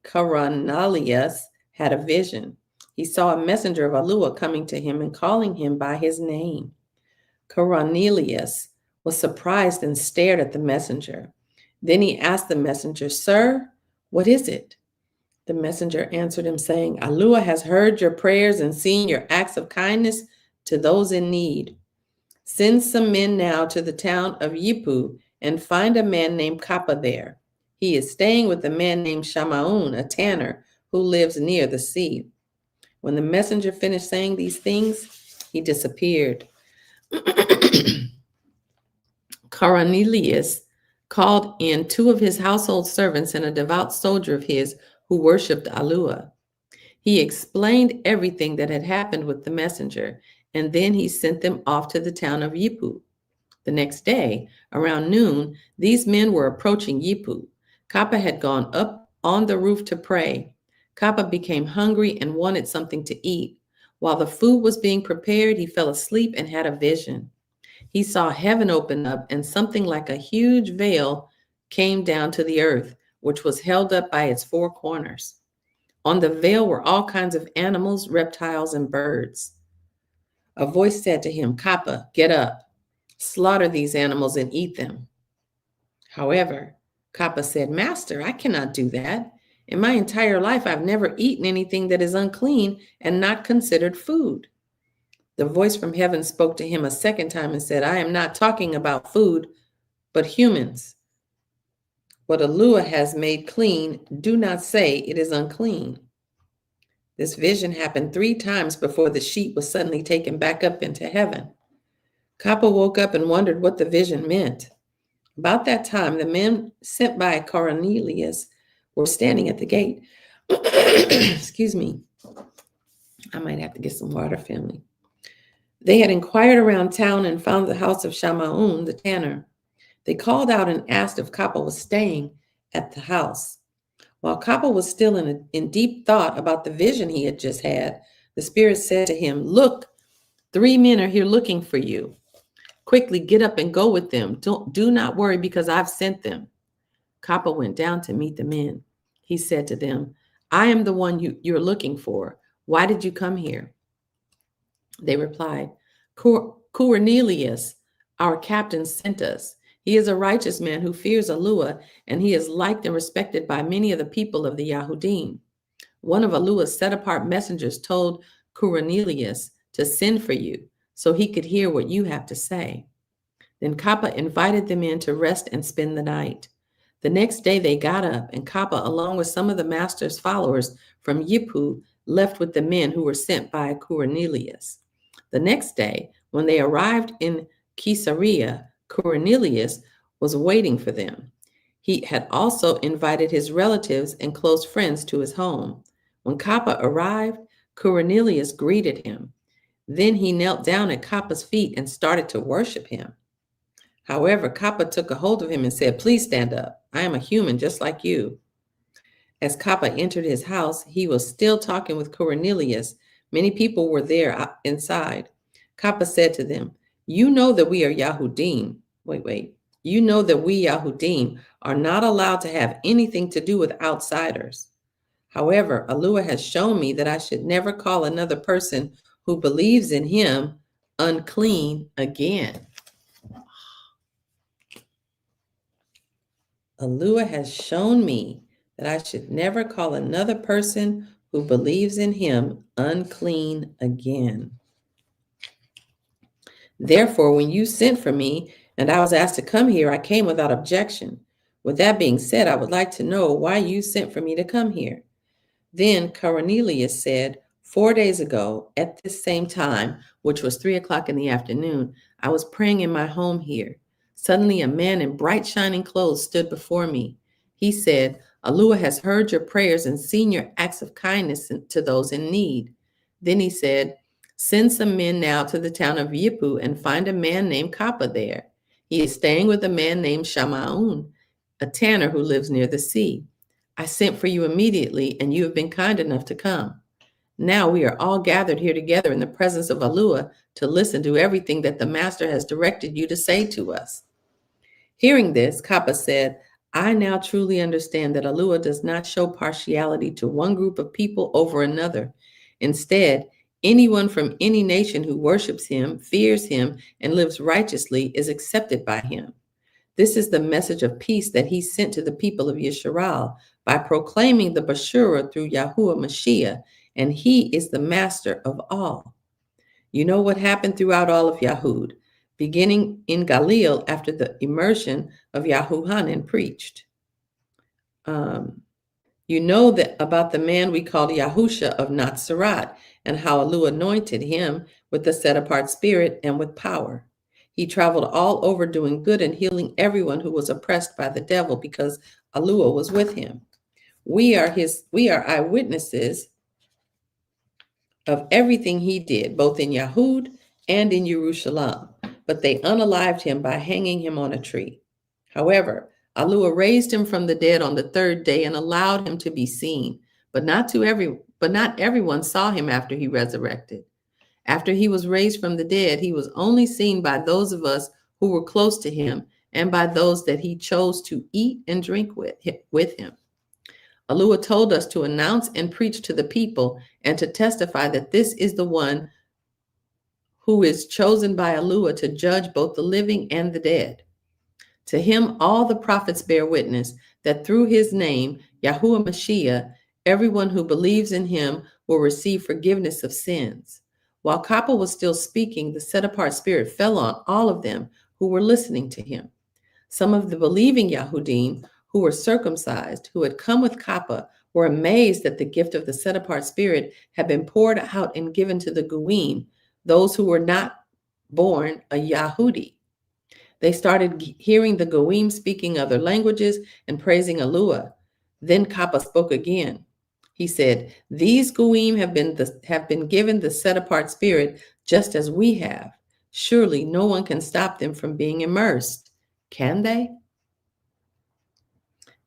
had a vision. He saw a messenger of Allah coming to him and calling him by his name. Cornelius was surprised and stared at the messenger. Then he asked the messenger, "Sir, what is it?" The messenger answered him, saying, "Allah has heard your prayers and seen your acts of kindness to those in need. Send some men now to the town of Yippu and find a man named Kappa there. He is staying with a man named Shamaun, a tanner, who lives near the sea." When the messenger finished saying these things, he disappeared. Cornelius called in 2 of his household servants and a devout soldier of his who worshipped Allah. He explained everything that had happened with the messenger, and then he sent them off to the town of Yippu. The next day, around noon, these men were approaching Yippu. Kappa had gone up on the roof to pray. Kappa became hungry and wanted something to eat. While the food was being prepared, he fell asleep and had a vision. He saw heaven open up and something like a huge veil came down to the earth, which was held up by its 4 corners. On the veil were all kinds of animals, reptiles, and birds. A voice said to him, "Kappa, get up, slaughter these animals and eat them." However, Kappa said, "Master, I cannot do that. In my entire life, I've never eaten anything that is unclean and not considered food." The voice from heaven spoke to him a second time and said, "I am not talking about food, but humans. What Allah has made clean, do not say it is unclean." This vision happened 3 times before the sheet was suddenly taken back up into heaven. Kappa woke up and wondered what the vision meant. About that time, the men sent by Cornelius were standing at the gate. Excuse me. I might have to get some water, family. They had inquired around town and found the house of Shamaun, the tanner. They called out and asked if Kappa was staying at the house. While Kappa was still in deep thought about the vision he had just had, the spirit said to him, "Look, 3 men are here looking for you. Quickly get up and go with them. Do not worry because I've sent them. Kappa went down to meet the men. He said to them, I am the one you're looking for. Why did you come here? They replied, Cornelius, our captain, sent us. He is a righteous man who fears Allah, and he is liked and respected by many of the people of the Yahudim. One of Allah's set-apart messengers told Cornelius to send for you so he could hear what you have to say. Then Kappa invited them in to rest and spend the night. The next day they got up, and Kappa, along with some of the master's followers from Yippu, left with the men who were sent by Cornelius. The next day, when they arrived in Caesarea, Cornelius was waiting for them. He had also invited his relatives and close friends to his home. When Kappa arrived, Cornelius greeted him. Then he knelt down at Kappa's feet and started to worship him. However, Kappa took a hold of him and said, Please stand up. I am a human just like you. As Kappa entered his house, he was still talking with Cornelius. Many people were there inside. Kappa said to them, You know that we are Yahudim. You know that we Yahudim are not allowed to have anything to do with outsiders. However, Allah has shown me that I should never call another person who believes in him unclean again. Allah has shown me that I should never call another person who believes in him unclean again. Therefore, when you sent for me and I was asked to come here, I came without objection. With that being said, I would like to know why you sent for me to come here. Then Cornelius said, 4 days ago, at this same time, which was 3:00 in the afternoon, I was praying in my home here. Suddenly, a man in bright shining clothes stood before me. He said, Allah has heard your prayers and seen your acts of kindness to those in need. Then he said, Send some men now to the town of Yippu and find a man named Kappa there. He is staying with a man named Shamaun, a tanner who lives near the sea. I sent for you immediately, and you have been kind enough to come. Now we are all gathered here together in the presence of Allah to listen to everything that the Master has directed you to say to us. Hearing this, Kappa said, I now truly understand that Allah does not show partiality to one group of people over another. Instead, anyone from any nation who worships him, fears him, and lives righteously is accepted by him. This is the message of peace that he sent to the people of Yisrael by proclaiming the Bashura through Yahuwah Mashiach, and he is the master of all. You know what happened throughout all of Yahud, beginning in Galil after the immersion of Yahuhanan preached. You know that about the man we called Yahusha of Nazareth and how Allah anointed him with the set-apart spirit and with power. He traveled all over doing good and healing everyone who was oppressed by the devil because Allah was with him. We are eyewitnesses of everything he did, both in Yahud and in Jerusalem, but they unalived him by hanging him on a tree. However, Allah raised him from the dead on the third day and allowed him to be seen, but not everyone saw him after he resurrected. After he was raised from the dead, he was only seen by those of us who were close to him and by those that he chose to eat and drink with him. Allah told us to announce and preach to the people and to testify that this is the one who is chosen by Allah to judge both the living and the dead. To him, all the prophets bear witness that through his name, Yahuwah Mashiach, everyone who believes in him will receive forgiveness of sins. While Kappa was still speaking, the set-apart spirit fell on all of them who were listening to him. Some of the believing Yahudim who were circumcised, who had come with Kappa, were amazed that the gift of the set-apart spirit had been poured out and given to the Goyim, those who were not born a Yahudi. They started hearing the Goyim speaking other languages and praising Allah. Then Kappa spoke again. He said, These Goyim have been given the set-apart spirit just as we have. Surely no one can stop them from being immersed. Can they?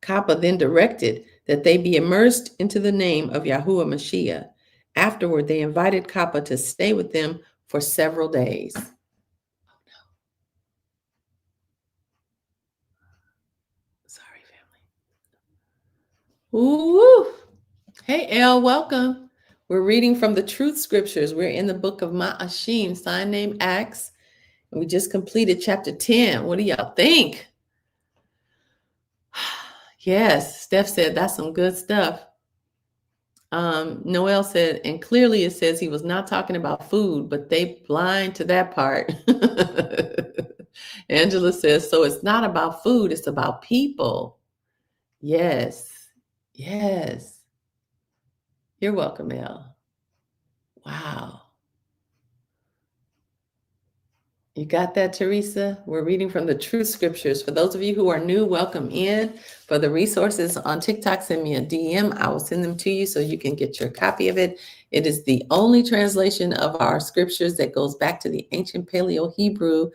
Kappa then directed that they be immersed into the name of Yahuwah Mashiach. Afterward, they invited Kappa to stay with them for several days. Ooh. Hey, Elle, welcome. We're reading from the Truth Scriptures. We're in the book of Ma'ashim, sign name Acts. And we just completed chapter 10. What do y'all think? Yes, Steph said that's some good stuff. Noel said, and clearly it says he was not talking about food, but they blind to that part. Angela says, so it's not about food, it's about people. Yes, yes. You're welcome, Elle. Wow. You got that, Teresa? We're reading from the Truth Scriptures. For those of you who are new, welcome in. For the resources on TikTok, send me a DM. I will send them to you so you can get your copy of it. It is the only translation of our scriptures that goes back to the ancient Paleo Hebrew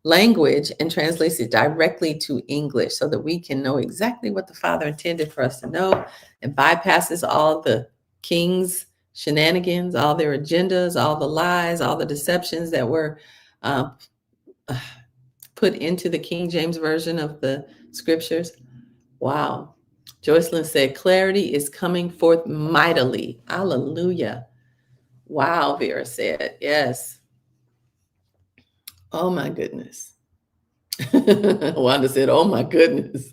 language and translates it directly to English so that we can know exactly what the Father intended for us to know and bypasses all the king's shenanigans, all their agendas, all the lies, all the deceptions that were uh, put into the King James Version of the scriptures. Wow. Joycelyn said, clarity is coming forth mightily. Hallelujah. Wow, Vera said, yes. Oh my goodness. Wanda said, oh my goodness.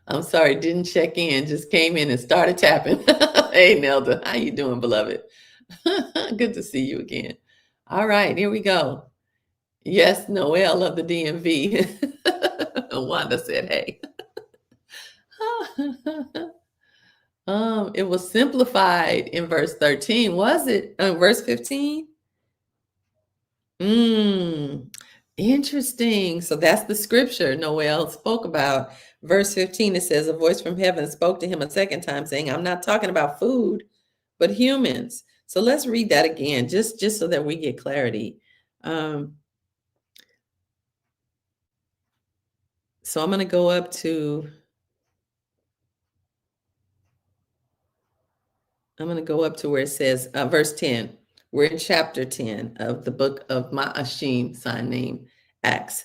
I'm sorry, didn't check in, just came in and started tapping. Hey, Nelda, how you doing, beloved? Good to see you again. All right, here we go. Yes, Noel of the DMV. Wanda said, hey. It was simplified in verse 13, was it? Verse 15? Interesting. So that's the scripture Noel spoke about. Verse 15, it says, a voice from heaven spoke to him a second time saying, I'm not talking about food, but humans. So let's read that again, just so that we get clarity. So I'm going to go up to where it says, verse 10. We're in chapter 10 of the book of Ma'ashim, sign name Acts.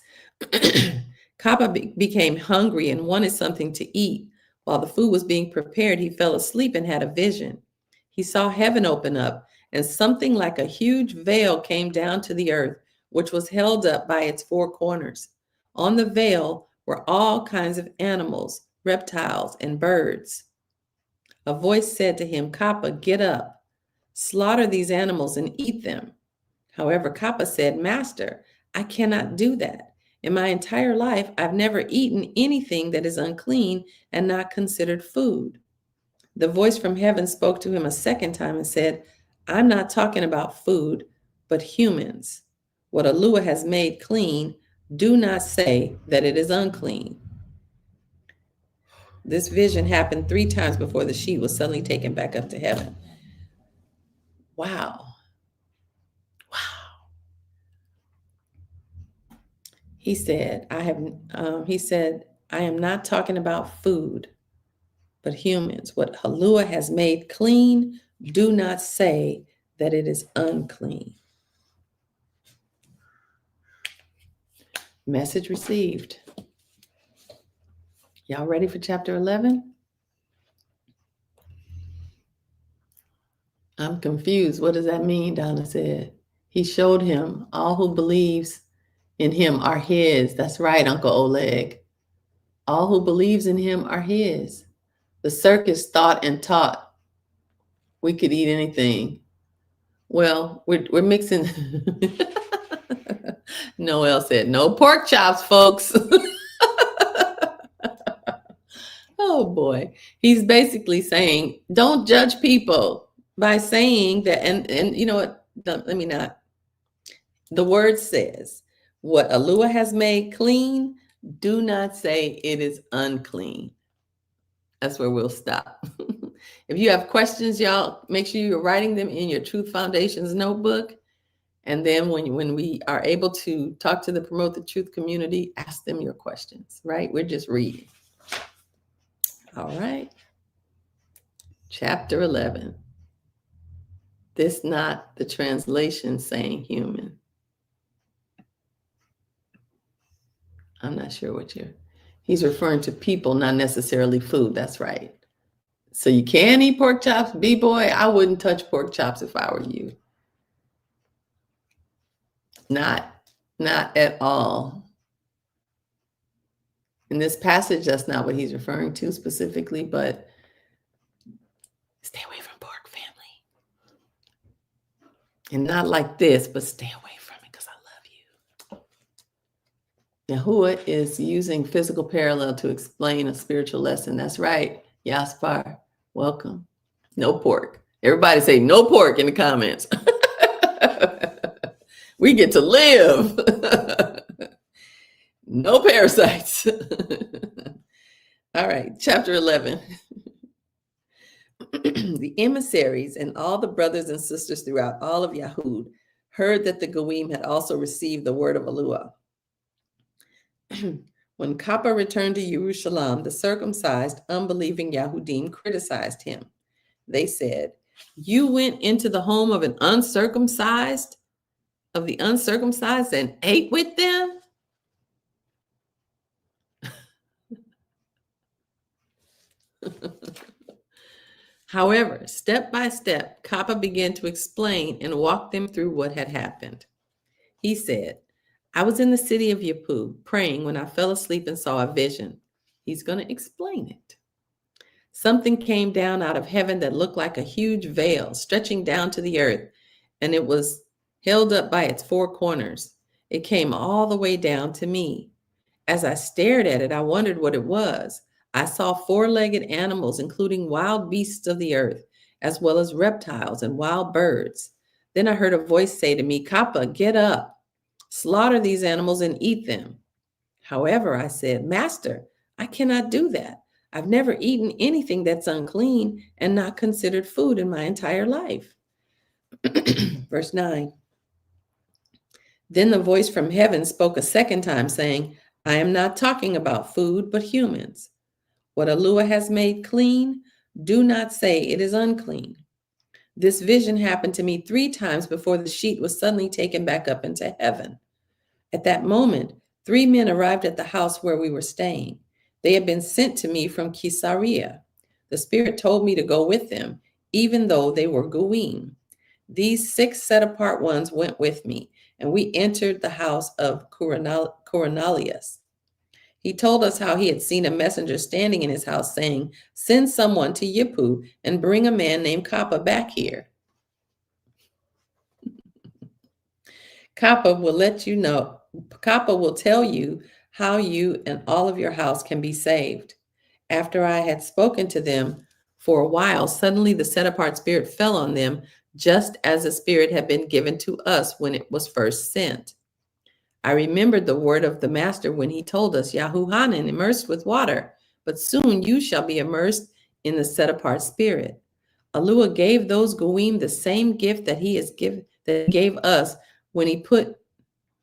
Kappa became hungry and wanted something to eat. While the food was being prepared, he fell asleep and had a vision. He saw heaven open up, and something like a huge veil came down to the earth, which was held up by its four corners. On the veil were all kinds of animals, reptiles, and birds. A voice said to him, Kappa, get up, slaughter these animals and eat them. However, Kappa said, Master, I cannot do that. In my entire life, I've never eaten anything that is unclean and not considered food. The voice from heaven spoke to him a second time and said, I'm not talking about food, but humans. What Allah has made clean, do not say that it is unclean. This vision happened 3 times before the sheet was suddenly taken back up to heaven. Wow. Wow. He said, I am not talking about food, but humans. What Halua has made clean, do not say that it is unclean. Message received. Y'all ready for chapter 11? I'm confused. What does that mean? Donna said. He showed him all who believes in him are his. That's right, Uncle Oleg. All who believes in him are his. The circus thought and taught we could eat anything. Well, we're mixing. Noel said, no pork chops, folks. Oh boy. He's basically saying, don't judge people by saying that, and you know what? Let me not. The word says, what Allah has made clean, do not say it is unclean. That's where we'll stop. If you have questions, y'all, make sure you're writing them in your Truth Foundations notebook. And then when we are able to talk to the Promote the Truth community, ask them your questions, right? We're just reading. All right. Chapter 11. This not the translation saying human. I'm not sure what he's referring to people, not necessarily food. That's right. So you can eat pork chops, B-boy? I wouldn't touch pork chops if I were you. Not at all. In this passage, that's not what he's referring to specifically, but stay away from pork, family. And not like this, but stay away from it because I love you. Yahuwah is using physical parallel to explain a spiritual lesson. That's right. Yaspar, welcome. No pork. Everybody say no pork in the comments. We get to live. No parasites. All right, chapter 11. The emissaries and all the brothers and sisters throughout all of Yahud heard that the Goyim had also received the word of Eluah. When Kappa returned to Jerusalem, the circumcised, unbelieving Yahudim criticized him. They said, "You went into the home of the uncircumcised and ate with them?" However, step by step, Kappa began to explain and walk them through what had happened. He said, "I was in the city of Yapu praying when I fell asleep and saw a vision." He's going to explain it. "Something came down out of heaven that looked like a huge veil stretching down to the earth, and it was held up by its four corners. It came all the way down to me. As I stared at it, I wondered what it was. I saw four-legged animals, including wild beasts of the earth, as well as reptiles and wild birds. Then I heard a voice say to me, 'Kappa, get up, slaughter these animals and eat them.' However, I said, 'Master, I cannot do that. I've never eaten anything that's unclean and not considered food in my entire life.'" Verse 9. Then the voice from heaven spoke a second time, saying, "I am not talking about food, but humans. What Eluah has made clean, do not say it is unclean." This vision happened to me 3 times before the sheet was suddenly taken back up into heaven. At that moment, 3 men arrived at the house where we were staying. They had been sent to me from Caesarea. The Spirit told me to go with them, even though they were Goyim. These 6 set-apart ones went with me, and we entered the house of Cornelius. He told us how he had seen a messenger standing in his house saying, "Send someone to Yippu and bring a man named Kappa back here. Kappa will tell you how you and all of your house can be saved." After I had spoken to them for a while, suddenly the set-apart spirit fell on them, just as the spirit had been given to us when it was first sent. I remembered the word of the master when he told us, "Yahuhanan immersed with water, but soon you shall be immersed in the set-apart spirit." Eluah gave those Goyim the same gift that he gave us when he put,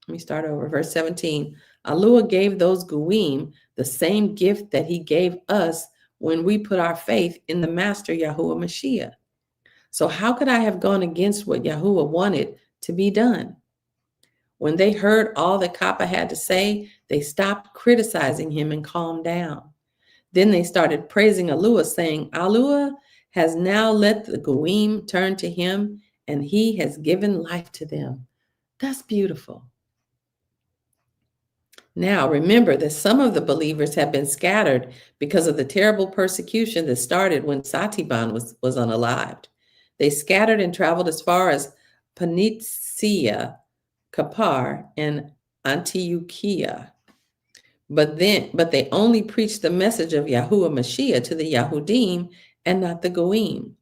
let me start over, verse 17. Eluah gave those Goyim the same gift that he gave us when we put our faith in the master Yahuwah Mashiach. So how could I have gone against what Yahuwah wanted to be done? When they heard all that Kappa had to say, they stopped criticizing him and calmed down. Then they started praising Eluah, saying, "Eluah has now let the Goyim turn to him, and he has given life to them." That's beautiful. Now, remember that some of the believers have been scattered because of the terrible persecution that started when Satiban was unalived. They scattered and traveled as far as Phoenicia, Kapar, and Antiochia. But they only preached the message of Yahuwah Mashiach to the Yahudim and not the Goyim.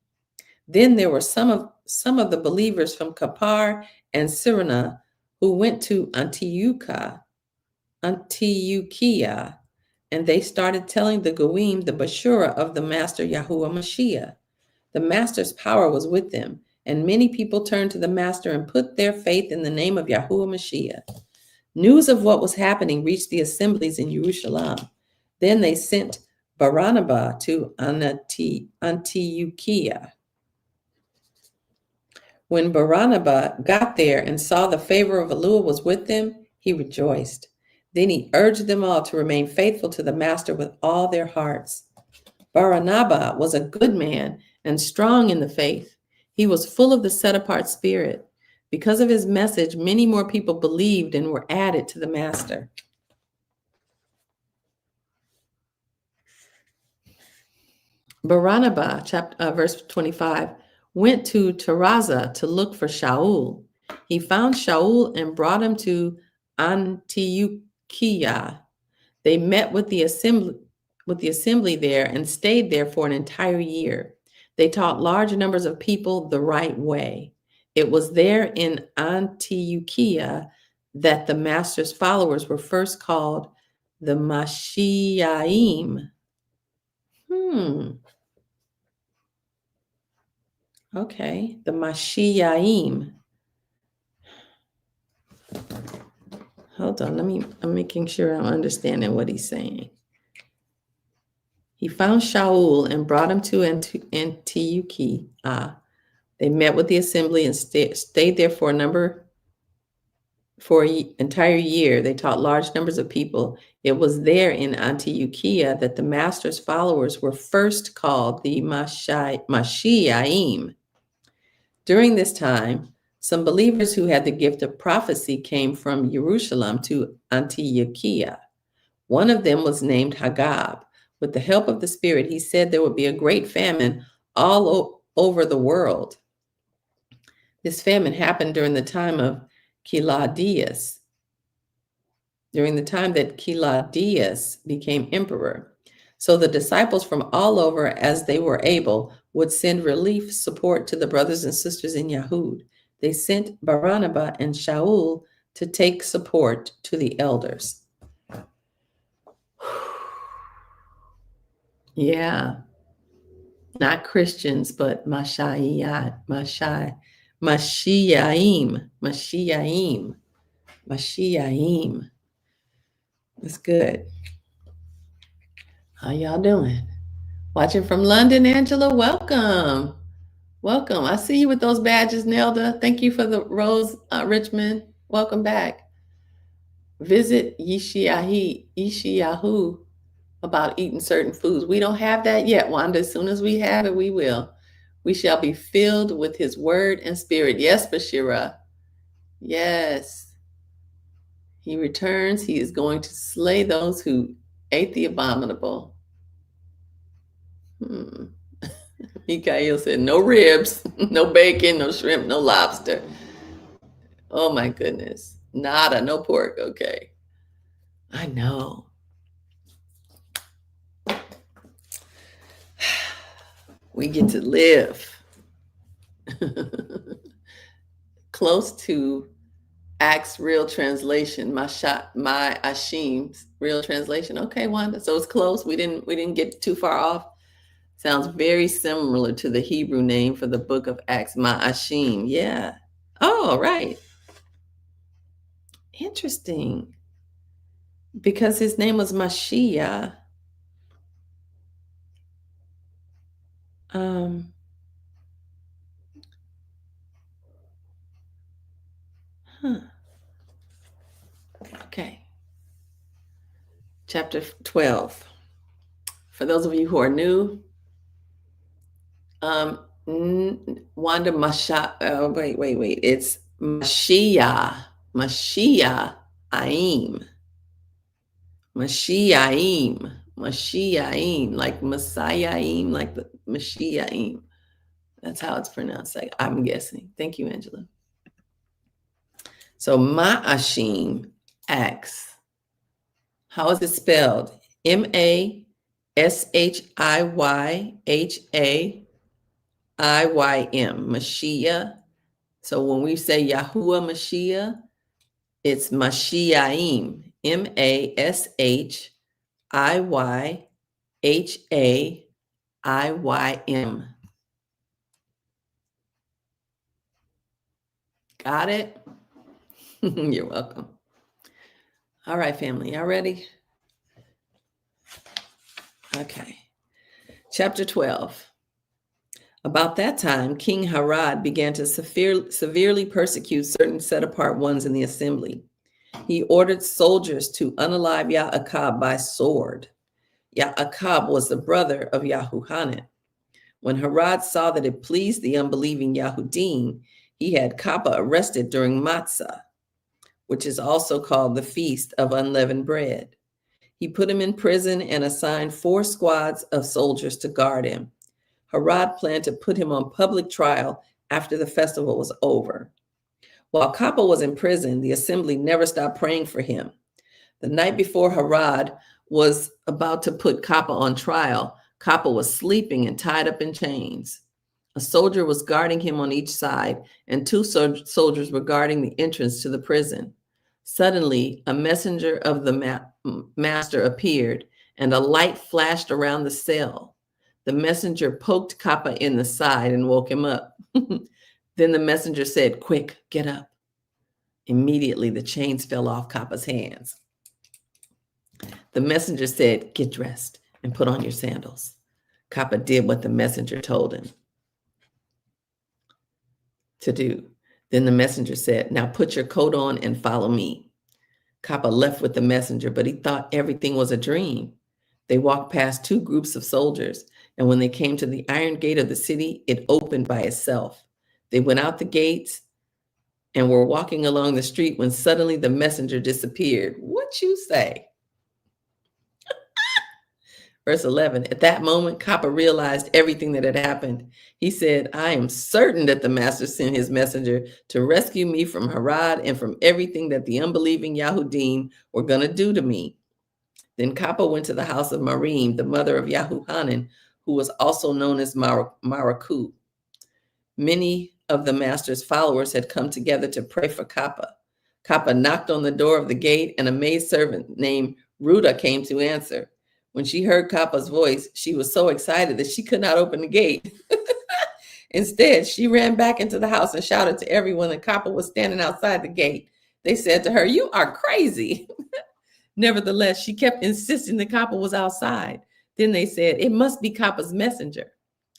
Then there were some of the believers from Kapar and Cyrene who went to Antiochia, and they started telling the Goyim the Bashura of the Master Yahuwah Mashiach. The Master's power was with them, and many people turned to the Master and put their faith in the name of Yahuwah Mashiach. News of what was happening reached the assemblies in Jerusalem. Then they sent Barnabas to Antiochia. When Barnabas got there and saw the favor of Eluah was with them, he rejoiced. Then he urged them all to remain faithful to the Master with all their hearts. Barnabas was a good man and strong in the faith. He was full of the set-apart spirit. Because of his message, many more people believed and were added to the master. Barnabas, verse 25, went to Tarazah to look for Shaul. He found Shaul and brought him to Antiochia. They met with the assembly there and stayed there for an entire year. They taught large numbers of people the right way. It was there in Antiochia that the master's followers were first called the Mashiaim. Okay, the Mashiaim. Hold on, I'm making sure I'm understanding what he's saying. He found Shaul and brought him to Antiochia. They met with the assembly and stayed there for an entire year. They taught large numbers of people. It was there in Antiochia that the master's followers were first called the Mashiaim. During this time, some believers who had the gift of prophecy came from Jerusalem to Antiochia. One of them was named Hagab. With the help of the Spirit, he said there would be a great famine all over the world. This famine happened during the time of Claudius, during the time that Claudius became emperor. So the disciples from all over, as they were able, would send relief support to the brothers and sisters in Yahud. They sent Barnabas and Shaul to take support to the elders. Yeah, not Christians, but Mashiaim. That's good. How y'all doing? Watching from London, Angela, welcome. Welcome. I see you with those badges, Nelda. Thank you for the rose, Richmond. Welcome back. Visit Yeshayahu about eating certain foods. We don't have that yet, Wanda. As soon as we have it, we will. We shall be filled with his word and spirit. Yes, Bashira. Yes. He returns. He is going to slay those who ate the abominable. Mikael said, no ribs, no bacon, no shrimp, no lobster. Oh my goodness. Nada, no pork. Okay. I know. We get to live close to Acts real translation, my Ashim's real translation. Okay, Wanda. So it's close. We didn't get too far off. Sounds very similar to the Hebrew name for the book of Acts, Ma'ashim. Yeah. Oh, right. Interesting. Because his name was Mashiach. Okay. Chapter 12. For those of you who are new, Wanda Masha. Wait. It's Mashiach. Mashiaim, like Messiahim, like the Mashiaim. That's how it's pronounced. I'm guessing. Thank you, Angela. So Ma'ashim, Acts. How is it spelled? Mashiyhim. Mashiach. So when we say Yahuwah Mashiach, it's Mashiaim. Mashiyhim. Got it? You're welcome. All right, family, y'all ready? Okay. Chapter 12. About that time, King Herod began to severely persecute certain set-apart ones in the assembly. He ordered soldiers to unalive Yaakov by sword. Yaakov was the brother of Yahuhanan. When Herod saw that it pleased the unbelieving Yahudim, he had Kappa arrested during Matzah, which is also called the Feast of Unleavened Bread. He put him in prison and assigned 4 squads of soldiers to guard him. Herod planned to put him on public trial after the festival was over. While Kappa was in prison, the assembly never stopped praying for him. The night before Herod was about to put Kappa on trial, Kappa was sleeping and tied up in chains. A soldier was guarding him on each side, and 2 soldiers were guarding the entrance to the prison. Suddenly, a messenger of the master appeared, and a light flashed around the cell. The messenger poked Kappa in the side and woke him up. Then the messenger said, "Quick, get up." Immediately, the chains fell off Kappa's hands. The messenger said, "Get dressed and put on your sandals." Kappa did what the messenger told him to do. Then the messenger said, "Now put your coat on and follow me." Kappa left with the messenger, but he thought everything was a dream. They walked past 2 groups of soldiers, and when they came to the iron gate of the city, it opened by itself. They went out the gates and were walking along the street when suddenly the messenger disappeared. What you say? Verse 11, at that moment, Kappa realized everything that had happened. He said, "I am certain that the master sent his messenger to rescue me from Herod and from everything that the unbelieving Yahudim were going to do to me." Then Kappa went to the house of Marim, the mother of Yahuhanan, who was also known as Maraku. Many of the master's followers had come together to pray for Kappa. Kappa knocked on the door of the gate, and a maidservant named Ruda came to answer. When she heard Kappa's voice, she was so excited that she could not open the gate. Instead, she ran back into the house and shouted to everyone that Kappa was standing outside the gate. They said to her, "You are crazy." Nevertheless, she kept insisting that Kappa was outside. Then they said, "It must be Kappa's messenger."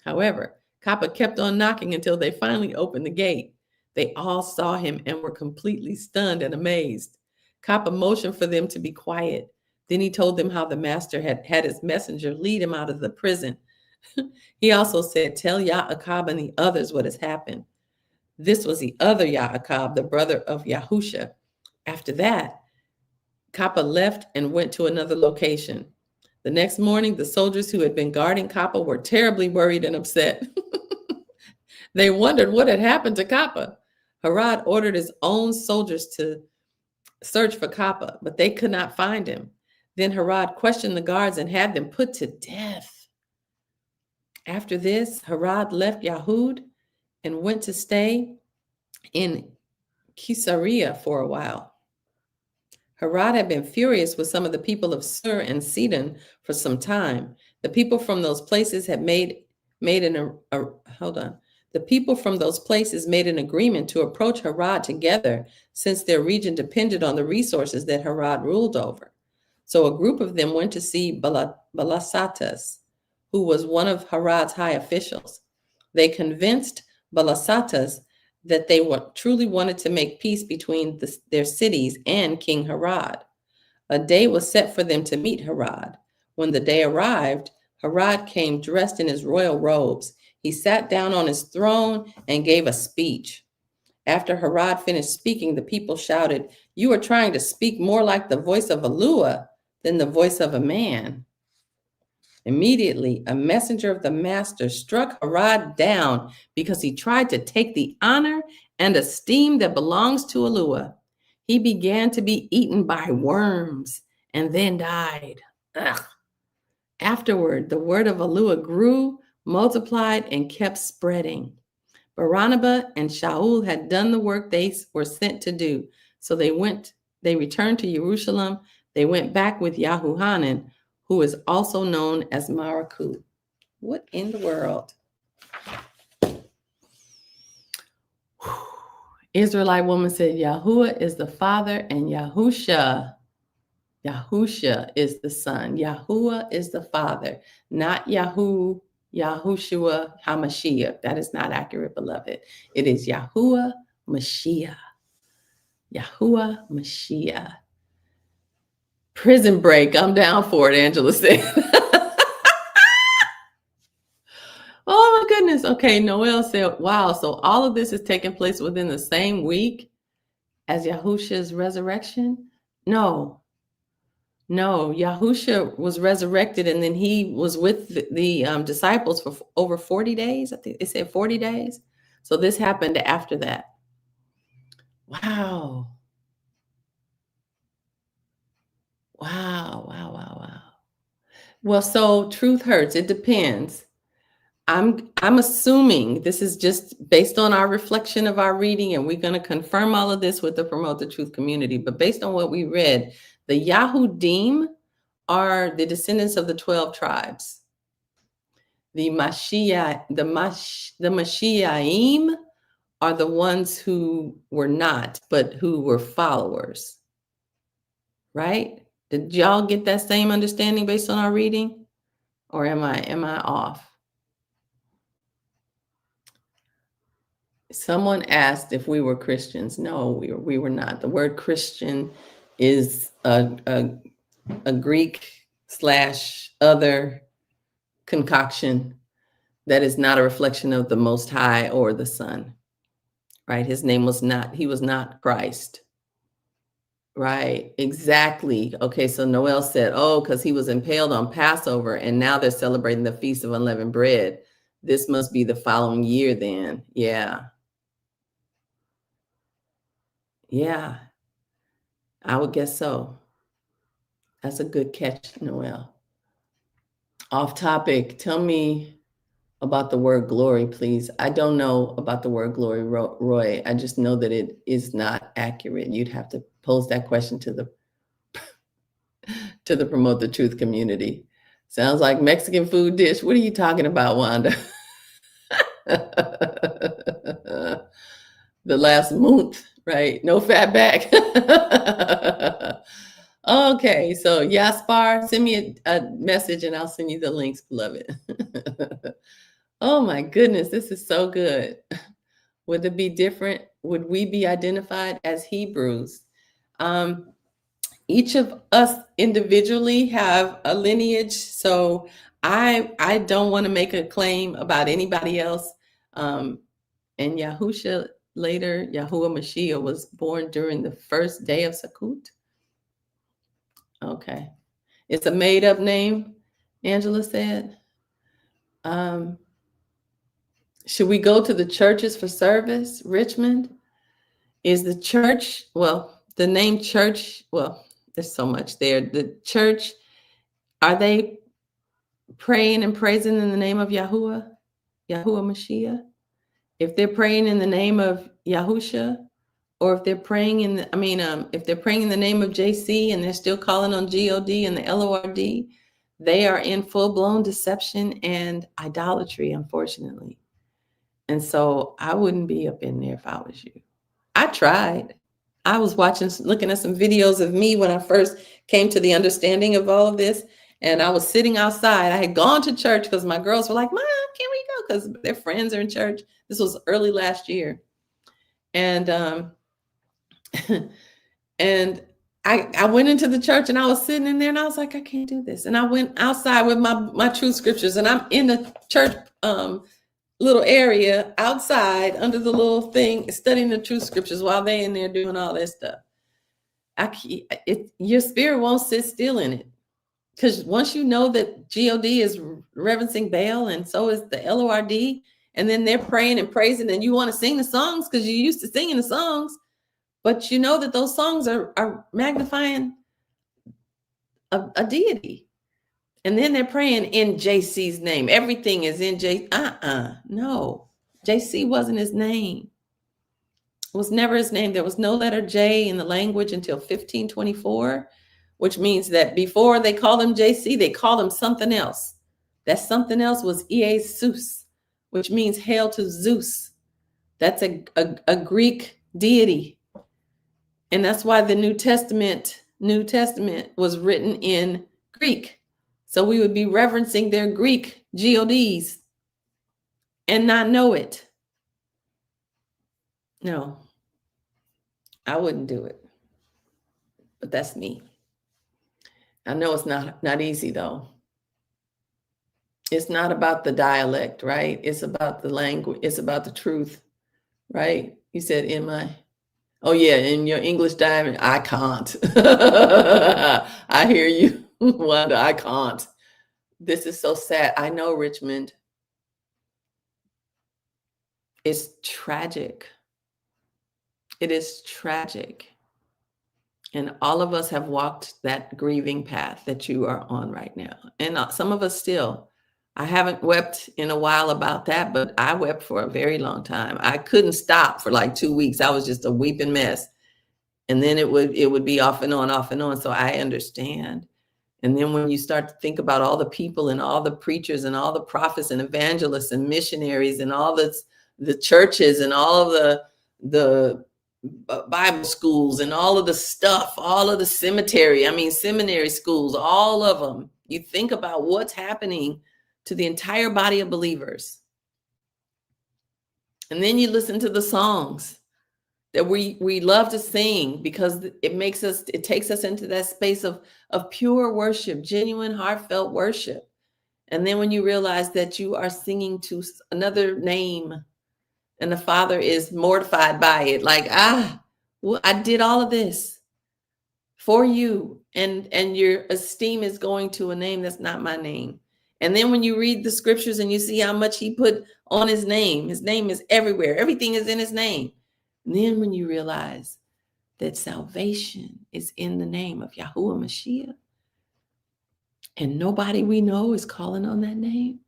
However, Kappa kept on knocking until they finally opened the gate. They all saw him and were completely stunned and amazed. Kappa motioned for them to be quiet. Then he told them how the master had had his messenger lead him out of the prison. He also said, "Tell Yaakov and the others what has happened." This was the other Yaakov, the brother of Yahusha. After that, Kappa left and went to another location. The next morning, the soldiers who had been guarding Kappa were terribly worried and upset. They wondered what had happened to Kappa. Herod ordered his own soldiers to search for Kappa, but they could not find him. Then Herod questioned the guards and had them put to death. After this, Herod left Yahud and went to stay in Caesarea for a while. Herod had been furious with some of the people of Sur and Sidon for some time. The people from those places had made an agreement to approach Herod together, since their region depended on the resources that Herod ruled over. So a group of them went to see Balasatas, who was one of Herod's high officials. They convinced Balasatas that they truly wanted to make peace between their cities and King Herod. A day was set for them to meet Herod. When the day arrived, Herod came dressed in his royal robes. He sat down on his throne and gave a speech. After Herod finished speaking, the people shouted, "You are trying to speak more like the voice of a lua than the voice of a man." Immediately, a messenger of the master struck Herod down because he tried to take the honor and esteem that belongs to a lua. He began to be eaten by worms and then died. Ugh. Afterward, the word of Alua grew, multiplied, and kept spreading. Barnabas and Shaul had done the work they were sent to do. So they returned to Jerusalem. They went back with Yahuhanan, who is also known as Maraku. What in the world? Israelite woman said, Yahuwah is the father and Yahusha is the son. Yahuwah is the father, not Yahushua HaMashiach. That is not accurate, beloved. It is Yahuwah Mashiach. Yahuwah Mashiach. Prison break. I'm down for it, Angela said. goodness. Okay, Noel said, wow, so all of this is taking place within the same week as Yahusha's resurrection? No, Yahusha was resurrected and then he was with the disciples for over 40 days. I think they said 40 days. So this happened after that. Wow. Wow. Well, so truth hurts. It depends. I'm assuming this is just based on our reflection of our reading, and we're going to confirm all of this with the Promote the Truth community. But based on what we read, the Yahudim are the descendants of the 12 tribes. The Mashiaim are the ones who were not, but who were followers. Right? Did y'all get that same understanding based on our reading? Or am I off? Someone asked if we were Christians. No, we were not. The word Christian is a Greek / other concoction that is not a reflection of the Most High or the Son. Right? His name was not, he was not Christ. Right, exactly. Okay, so Noel said, oh, because he was impaled on Passover and now they're celebrating the Feast of Unleavened Bread. This must be the following year then. Yeah. Yeah, I would guess so. That's a good catch, Noel. Off topic, tell me about the word glory, please. I don't know about the word glory, Roy. I just know that it is not accurate. You'd have to pose that question to the Promote the Truth community. Sounds like Mexican food dish. What are you talking about, Wanda? The last month, right? No fat back. Okay, so Yaspar, send me a message and I'll send you the links, beloved. Oh my goodness, this is so good. Would it be different? Would we be identified as Hebrews? Each of us individually have a lineage, so I don't want to make a claim about anybody else. And Yahusha later, Yahuwah Mashiach, was born during the first day of Sukkot. Okay. It's a made-up name, Angela said. Should we go to the churches for service, Richmond? Is the church, well, the name church, well, there's so much there. The church, are they praying and praising in the name of Yahuwah Mashiach? If they're praying in the name of Yahusha, or if they're praying if they're praying in the name of JC and they're still calling on God and the LORD, they are in full-blown deception and idolatry, unfortunately. And so I wouldn't be up in there if I was you. I tried. I was looking at some videos of me when I first came to the understanding of all of this. And I was sitting outside. I had gone to church because my girls were like, Mom, can we go? Because their friends are in church. This was early last year. And and I went into the church and I was sitting in there and I was like, I can't do this. And I went outside with my truth scriptures and I'm in the church little area outside under the little thing, studying the truth scriptures while they in there doing all that stuff. Your spirit won't sit still in it. Because once you know that God is reverencing Baal and so is the LORD, and then they're praying and praising and you want to sing the songs because you're used to singing the songs, but you know that those songs are magnifying a deity. And then they're praying in JC's name. Everything is in no. JC wasn't his name. It was never his name. There was no letter J in the language until 1524, which means that before they called him JC, they called him something else. That something else was Jesus, which means hail to Zeus. That's a Greek deity. And that's why the New Testament was written in Greek. So we would be reverencing their Greek gods and not know it. No, I wouldn't do it. But that's me. I know it's not easy though. It's not about the dialect, right? It's about the language. It's about the truth, right? You said, "Am I?" Oh yeah, in your English diamond, I can't. I hear you, Wanda. I can't. This is so sad. I know, Richmond. It's tragic. It is tragic. And all of us have walked that grieving path that you are on right now. And some of us still. I haven't wept in a while about that, but I wept for a very long time. I couldn't stop for like 2 weeks. I was just a weeping mess. And then it would be off and on, off and on. So I understand. And then when you start to think about all the people and all the preachers and all the prophets and evangelists and missionaries and all the churches and all of the Bible schools and all of the stuff, all of the seminary schools, all of them. You think about what's happening to the entire body of believers. And then you listen to the songs that we love to sing because it takes us into that space of pure worship, genuine, heartfelt worship. And then when you realize that you are singing to another name and the Father is mortified by it, like, well, I did all of this for you, and your esteem is going to a name that's not my name. And then when you read the scriptures and you see how much he put on his name is everywhere. Everything is in his name. And then when you realize that salvation is in the name of Yahuwah Mashiach, and nobody we know is calling on that name,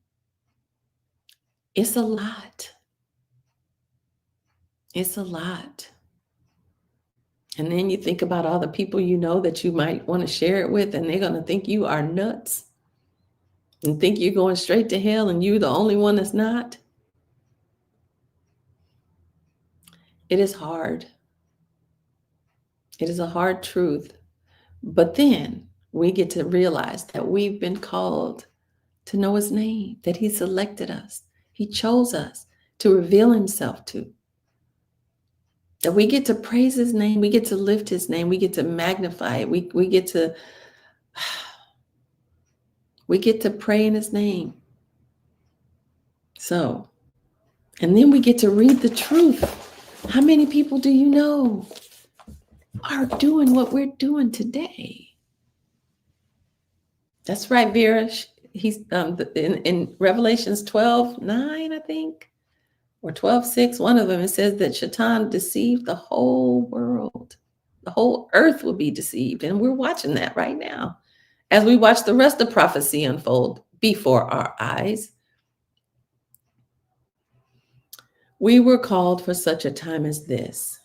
it's a lot. It's a lot. And then you think about all the people you know that you might want to share it with, and they're going to think you are nuts and think you're going straight to hell and you're the only one that's not. It is hard. It is a hard truth. But then we get to realize that we've been called to know his name, that he selected us. He chose us to reveal himself to. That we get to praise his name. We get to lift his name. We get to magnify it. We get to pray in his name. So, and then we get to read the truth. How many people do you know are doing what we're doing today? That's right, Vera. He's in Revelations 12:9, I think, or 12:6, one of them, it says that Shaitan deceived the whole world. The whole earth will be deceived. And we're watching that right now as we watch the rest of prophecy unfold before our eyes. We were called for such a time as this.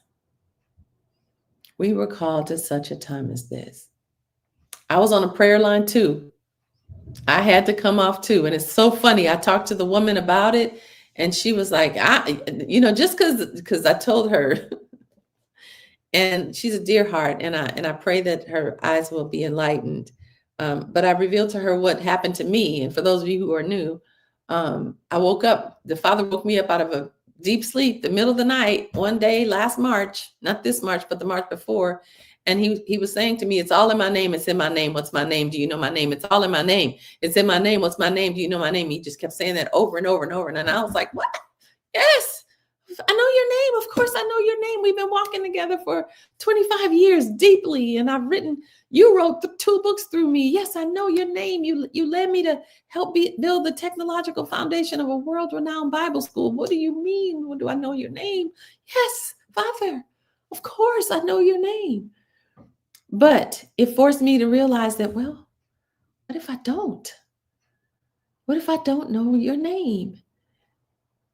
We were called to such a time as this. I was on a prayer line too. I had to come off too. And it's so funny. I talked to the woman about it and she was like, just because I told her, and she's a dear heart, and I pray that her eyes will be enlightened. But I revealed to her what happened to me. And for those of you who are new, I woke up, the Father woke me up out of a deep sleep, the middle of the night, one day last March, not this March, but the March before. And he was saying to me, it's all in my name. It's in my name. What's my name? Do you know my name? It's all in my name. It's in my name. What's my name? Do you know my name? He just kept saying that over and over and over. And I was like, what? Yes, I know your name. Of course, I know your name. We've been walking together for 25 years deeply. And you wrote the 2 books through me. Yes, I know your name. You led me to help build the technological foundation of a world-renowned Bible school. What do you mean? What do I know your name? Yes, Father, of course, I know your name. But it forced me to realize that, well, what if I don't? What if I don't know your name?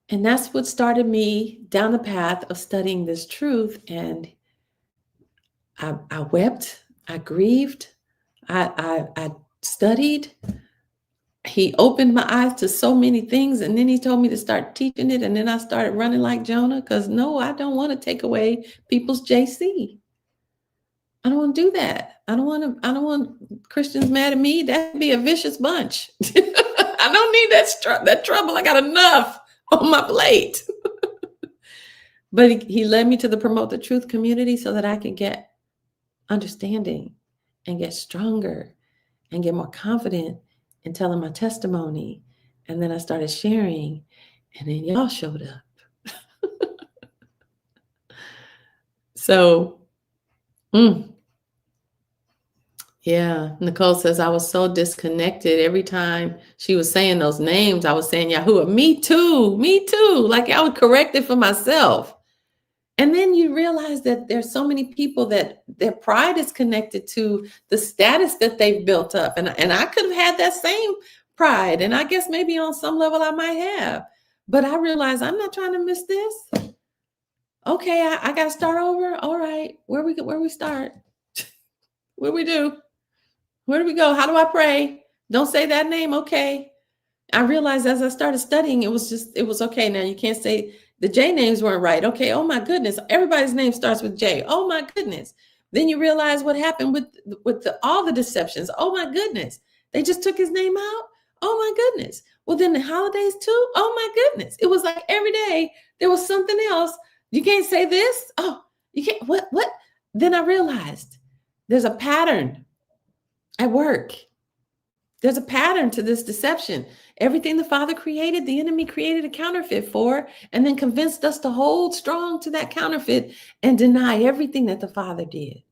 And that's what started me down the path of studying this truth. And I wept, I grieved, I studied. He opened my eyes to so many things. And then he told me to start teaching it. And then I started running like Jonah because no, I don't want to take away people's JC. I don't want to do that. I don't want Christians mad at me. That'd be a vicious bunch. I don't need that trouble. I got enough on my plate. But he led me to the Promote the Truth community so that I could get understanding and get stronger and get more confident in telling my testimony And then I started sharing, and then y'all showed up. So, yeah, Nicole says, I was so disconnected. Every time she was saying those names, I was saying Yahuwah. Me too. Me too. Like I would correct it for myself. And then you realize that there's so many people that their pride is connected to the status that they've built up. And I could have had that same pride. And I guess maybe on some level I might have. But I realized I'm not trying to miss this. Okay, I got to start over. All right. Where we start? What do we do? Where do we go? How do I pray? Don't say that name. Okay. I realized as I started studying, it was okay. Now you can't say the J names weren't right. Okay. Oh my goodness. Everybody's name starts with J. Oh my goodness. Then you realize what happened with all the deceptions. Oh my goodness. They just took his name out. Oh my goodness. Well, then the holidays too. Oh my goodness. It was like every day there was something else. You can't say this. Oh, you can't. What? Then I realized there's a pattern at work. There's a pattern to this deception. Everything the Father created, the enemy created a counterfeit for, and then convinced us to hold strong to that counterfeit and deny everything that the Father did,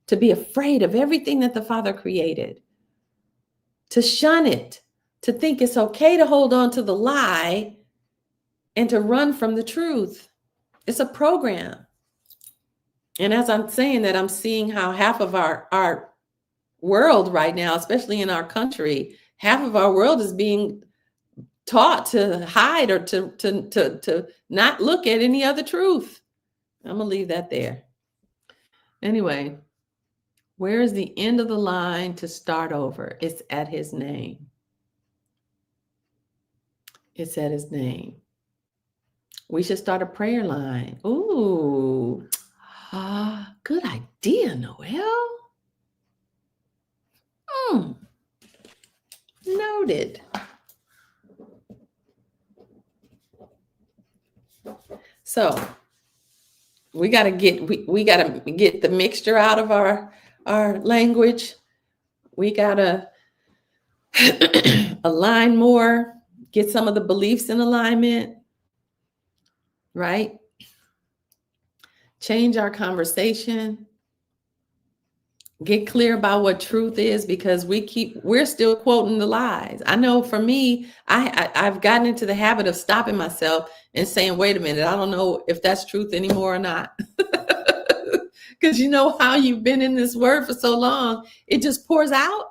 to be afraid of everything that the Father created, to shun it, to think it's okay to hold on to the lie and to run from the truth. It's a program. And as I'm saying that, I'm seeing how half of our world right now, especially in our country, half of our world is being taught to hide or to not look at any other truth. I'm gonna leave that there. Anyway, where is the end of the line to start over? It's at his name. It's at his name. We should start a prayer line. Ooh, good idea, Noelle. Noted. So we got to get the mixture out of our language. We got to align more, get some of the beliefs in alignment, right? Change our conversation. Get clear about what truth is, because we're still quoting the lies. I know for me, I've gotten into the habit of stopping myself and saying, wait a minute, I don't know if that's truth anymore or not. Because you know how you've been in this word for so long, it just pours out.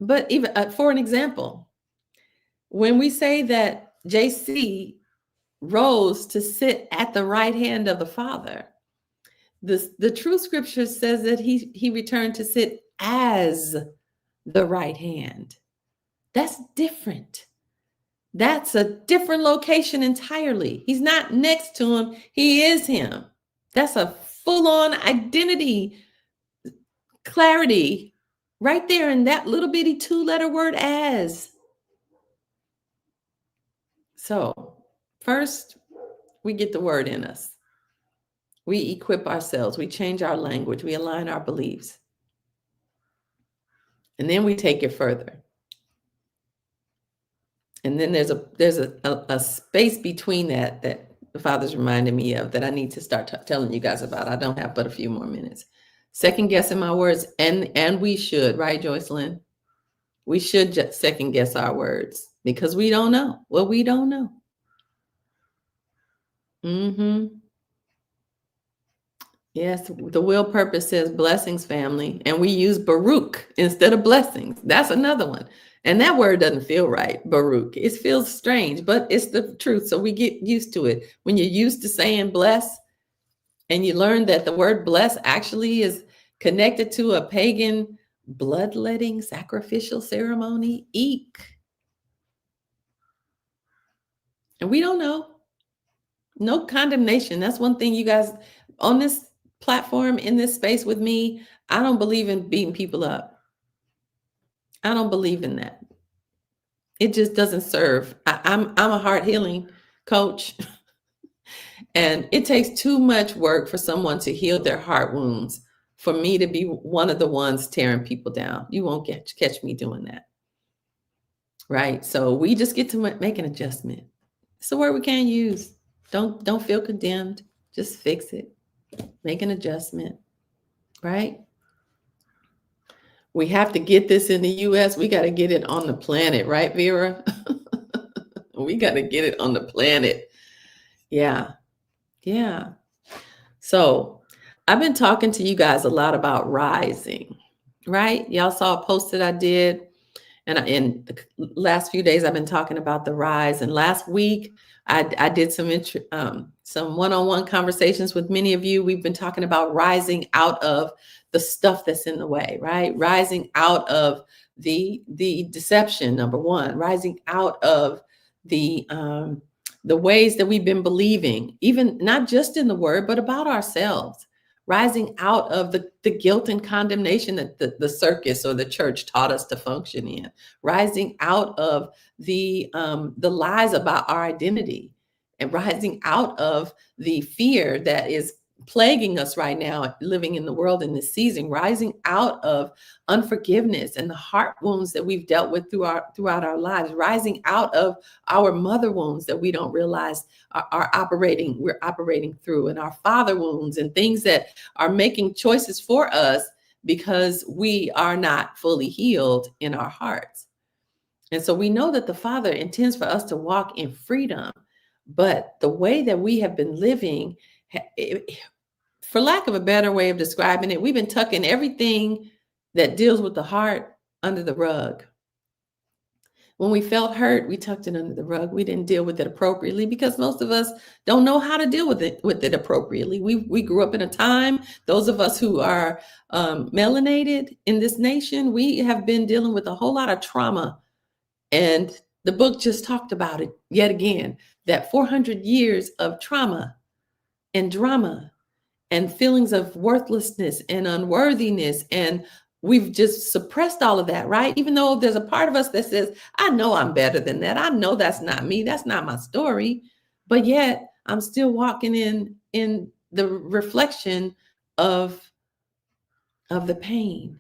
But even for an example, when we say that JC rose to sit at the right hand of the Father, the true scripture says that he returned to sit as the right hand. That's different. That's a different location entirely. He's not next to him. He is him. That's a full-on identity clarity right there in that little bitty 2-letter word as. So first, we get the word in us. We equip ourselves. We change our language. We align our beliefs. And then we take it further. And then there's a space between that the Father's reminded me of, that I need to start telling you guys about. I don't have but a few more minutes. Second guessing my words, and we should, right, Joycelyn? We should just second guess our words, because we don't know. Well, we don't know. Yes, the will purpose says blessings, family, and we use Baruch instead of blessings. That's another one. And that word doesn't feel right, Baruch. It feels strange, but it's the truth. So we get used to it. When you're used to saying bless, and you learn that the word bless actually is connected to a pagan bloodletting sacrificial ceremony, eek. And we don't know. No condemnation. That's one thing, you guys, on this platform, in this space with me, I don't believe in beating people up. I don't believe in that. It just doesn't serve. I'm a heart healing coach, and it takes too much work for someone to heal their heart wounds for me to be one of the ones tearing people down. You won't catch me doing that. right? So we just get to make an adjustment. It's a word we can't use. Don't feel condemned. Just fix it. Make an adjustment, right? We have to get this in the US. We got to get it on the planet, right, Vera? We got to get it on the planet. Yeah. Yeah. So I've been talking to you guys a lot about rising, right? Y'all saw a post that I did. And in the last few days, I've been talking about the rise. And last week, I did some one-on-one conversations with many of you. We've been talking about rising out of the stuff that's in the way, right? Rising out of the deception, number one. Rising out of the ways that we've been believing, even not just in the word, but about ourselves. Rising out of the guilt and condemnation that the circus or the church taught us to function in, rising out of the lies about our identity, and rising out of the fear that is plaguing us right now, living in the world in this season, rising out of unforgiveness and the heart wounds that we've dealt with throughout our lives, rising out of our mother wounds that we don't realize we're operating through, and our father wounds and things that are making choices for us because we are not fully healed in our hearts. And so we know that the Father intends for us to walk in freedom, but the way that we have been living, for lack of a better way of describing it, we've been tucking everything that deals with the heart under the rug. When we felt hurt, we tucked it under the rug. We didn't deal with it appropriately because most of us don't know how to deal with it appropriately. We grew up in a time, those of us who are melanated in this nation, we have been dealing with a whole lot of trauma. And the book just talked about it yet again, that 400 years of trauma and drama and feelings of worthlessness and unworthiness, and we've just suppressed all of that, right? Even though there's a part of us that says, I know I'm better than that. I know that's not me. That's not my story. But yet I'm still walking in the reflection of the pain,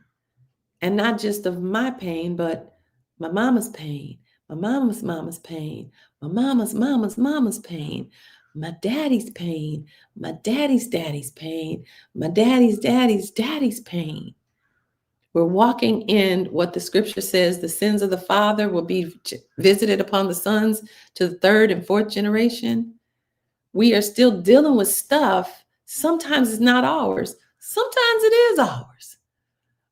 and not just of my pain, but my mama's pain, my mama's mama's pain, my mama's mama's mama's pain, my daddy's pain, my daddy's daddy's pain, my daddy's daddy's daddy's pain. We're walking in what the scripture says, the sins of the father will be visited upon the sons to the third and fourth generation. We are still dealing with stuff. Sometimes it's not ours. Sometimes it is ours.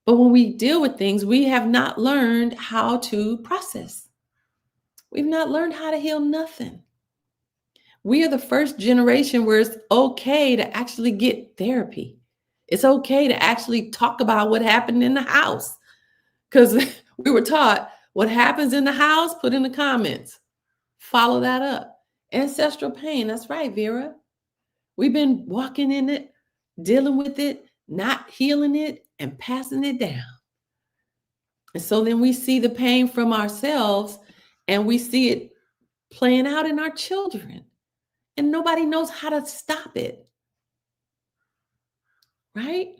But when we deal with things, we have not learned how to process. We've not learned how to heal nothing. We are the first generation where it's okay to actually get therapy. It's okay to actually talk about what happened in the house, because we were taught what happens in the house, put in the comments. Follow that up. Ancestral pain. That's right, Vera. We've been walking in it, dealing with it, not healing it, and passing it down. And so then we see the pain from ourselves, and we see it playing out in our children, and nobody knows how to stop it. Right?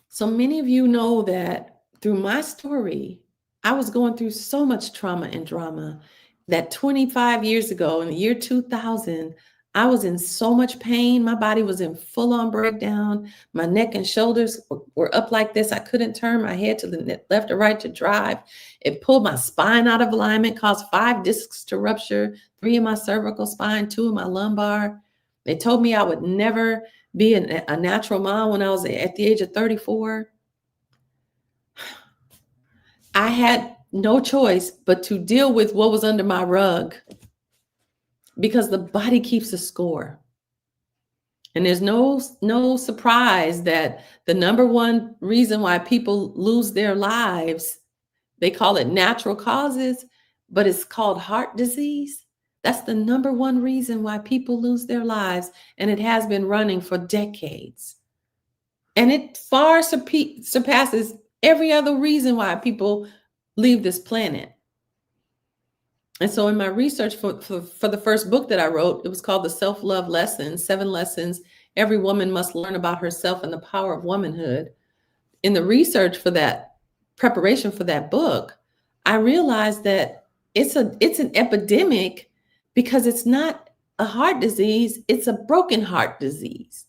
So many of you know that through my story, I was going through so much trauma and drama that 25 years ago, in the year 2000, I was in so much pain. My body was in full-on breakdown. My neck and shoulders were up like this. I couldn't turn my head to the left or right to drive. It pulled my spine out of alignment, caused 5 discs to rupture, 3 in my cervical spine, 2 in my lumbar. They told me I would never be a natural mom when I was at the age of 34. I had no choice but to deal with what was under my rug, because the body keeps a score. And there's no surprise that the number one reason why people lose their lives, they call it natural causes, but it's called heart disease. That's the number one reason why people lose their lives, and it has been running for decades. And it far surpasses every other reason why people leave this planet. And so in my research for the first book that I wrote, it was called The Self-Love Lessons, 7 Lessons Every Woman Must Learn About Herself and the Power of Womanhood. In the research for that, preparation for that book, I realized that it's an epidemic because it's not a heart disease, it's a broken heart disease.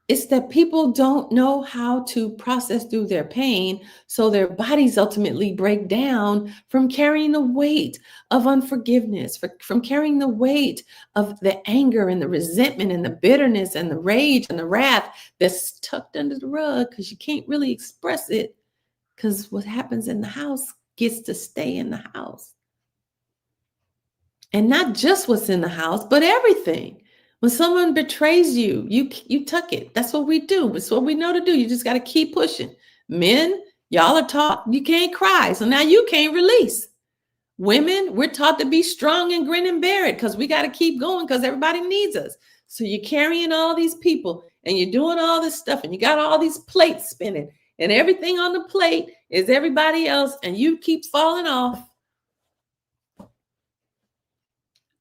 It's that people don't know how to process through their pain, so their bodies ultimately break down from carrying the weight of unforgiveness, from carrying the weight of the anger and the resentment and the bitterness and the rage and the wrath that's tucked under the rug because you can't really express it because what happens in the house gets to stay in the house. And not just what's in the house, but everything. When someone betrays you, you tuck it. That's what we do. It's what we know to do. You just got to keep pushing. Men, y'all are taught you can't cry. So now you can't release. Women, we're taught to be strong and grin and bear it because we got to keep going because everybody needs us. So you're carrying all these people and you're doing all this stuff and you got all these plates spinning and everything on the plate is everybody else and you keep falling off.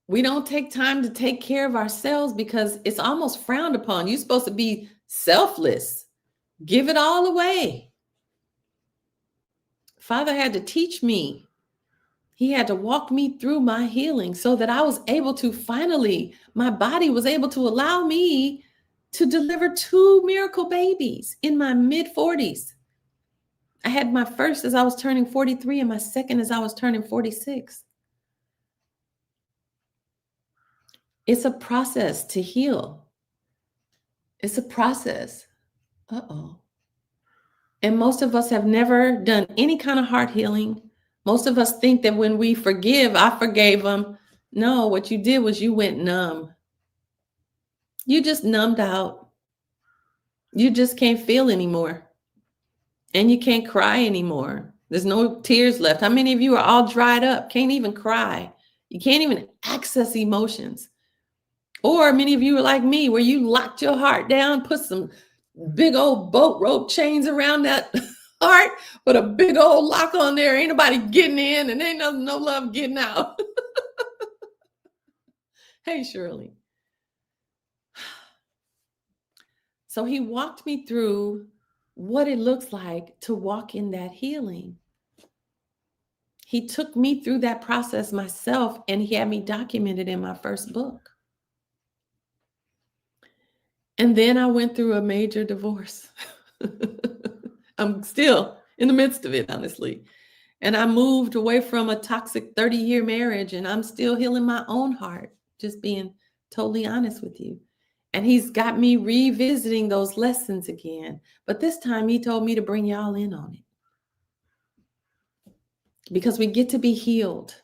We don't take time to take care of ourselves because it's almost frowned upon. You're supposed to be selfless. Give it all away. Father had to teach me. He had to walk me through my healing so that I was able to finally, my body was able to allow me to deliver 2 miracle babies in my mid-40s. I had my first as I was turning 43 and my second as I was turning 46. It's a process to heal. It's a process. Uh-oh. And most of us have never done any kind of heart healing. Most of us think that when we forgive, I forgave them. No, what you did was you went numb. You just numbed out. You just can't feel anymore. And you can't cry anymore. There's no tears left. How many of you are all dried up? Can't even cry. You can't even access emotions. Or many of you are like me, where you locked your heart down, put some big old boat rope chains around that heart, put a big old lock on there. Ain't nobody getting in and ain't no love getting out. Hey, Shirley. So he walked me through what it looks like to walk in that healing. He took me through that process myself, and he had me documented in my first book. And then I went through a major divorce. I'm still in the midst of it, honestly. And I moved away from a toxic 30-year marriage, and I'm still healing my own heart, just being totally honest with you. And he's got me revisiting those lessons again. But this time he told me to bring y'all in on it. Because we get to be healed.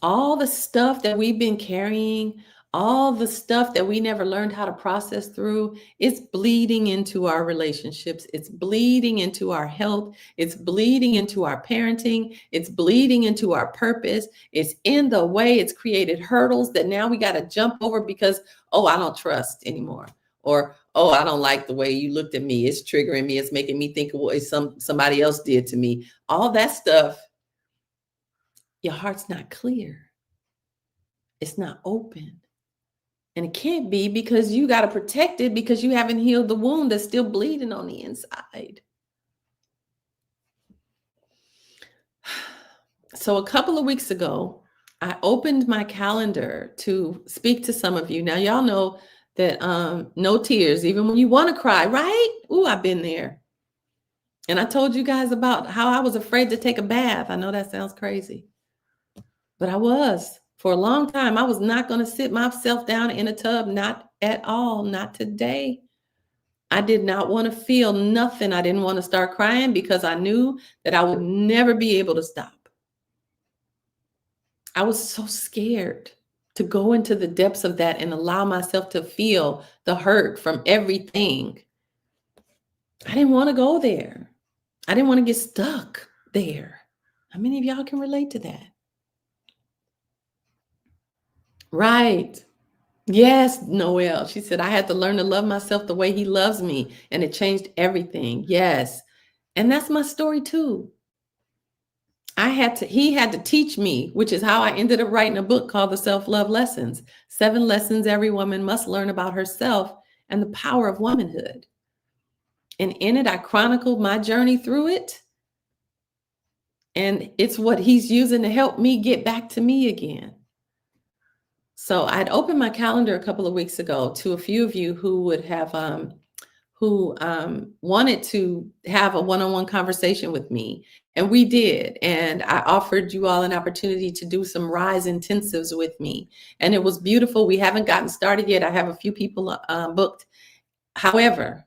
All the stuff that we've been carrying, all the stuff that we never learned how to process through, it's bleeding into our relationships. It's bleeding into our health. It's bleeding into our parenting. It's bleeding into our purpose. It's in the way. It's created hurdles that now we got to jump over because, oh, I don't trust anymore. Or, oh, I don't like the way you looked at me. It's triggering me. It's making me think of what somebody else did to me. All that stuff. Your heart's not clear. It's not open. And it can't be because you got to protect it because you haven't healed the wound that's still bleeding on the inside. So a couple of weeks ago, I opened my calendar to speak to some of you. Now, y'all know that no tears, even when you want to cry, right? Ooh, I've been there. And I told you guys about how I was afraid to take a bath. I know that sounds crazy. But I was. For a long time, I was not going to sit myself down in a tub. Not at all. Not today. I did not want to feel nothing. I didn't want to start crying because I knew that I would never be able to stop. I was so scared to go into the depths of that and allow myself to feel the hurt from everything. I didn't want to go there. I didn't want to get stuck there. How many of y'all can relate to that? Right. Yes, Noelle. She said, I had to learn to love myself the way he loves me, and it changed everything. Yes. And that's my story too. He had to teach me, which is how I ended up writing a book called The Self-Love Lessons, 7 lessons every woman must learn about herself and the power of womanhood. And in it, I chronicled my journey through it. And it's what he's using to help me get back to me again. So I'd opened my calendar a couple of weeks ago to a few of you who would have who wanted to have a one-on-one conversation with me. And we did. And I offered you all an opportunity to do some Rise intensives with me. And it was beautiful. We haven't gotten started yet. I have a few people booked. However,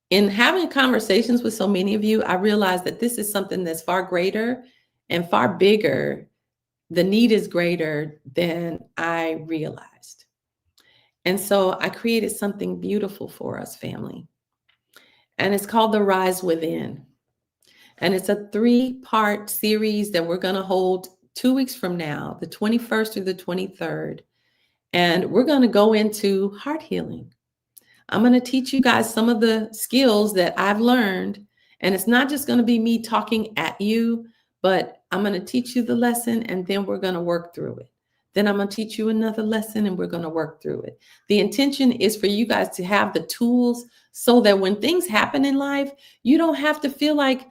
in having conversations with so many of you, I realized that this is something that's far greater and far bigger. The need is greater than I realized. And so I created something beautiful for us, family. And it's called the Rise Within. And it's a 3-part series that we're going to hold 2 weeks from now, the 21st through the 23rd. And we're going to go into heart healing. I'm going to teach you guys some of the skills that I've learned. And it's not just going to be me talking at you, but I'm going to teach you the lesson and then we're going to work through it. Then I'm going to teach you another lesson and we're going to work through it. The intention is for you guys to have the tools so that when things happen in life, you don't have to feel like,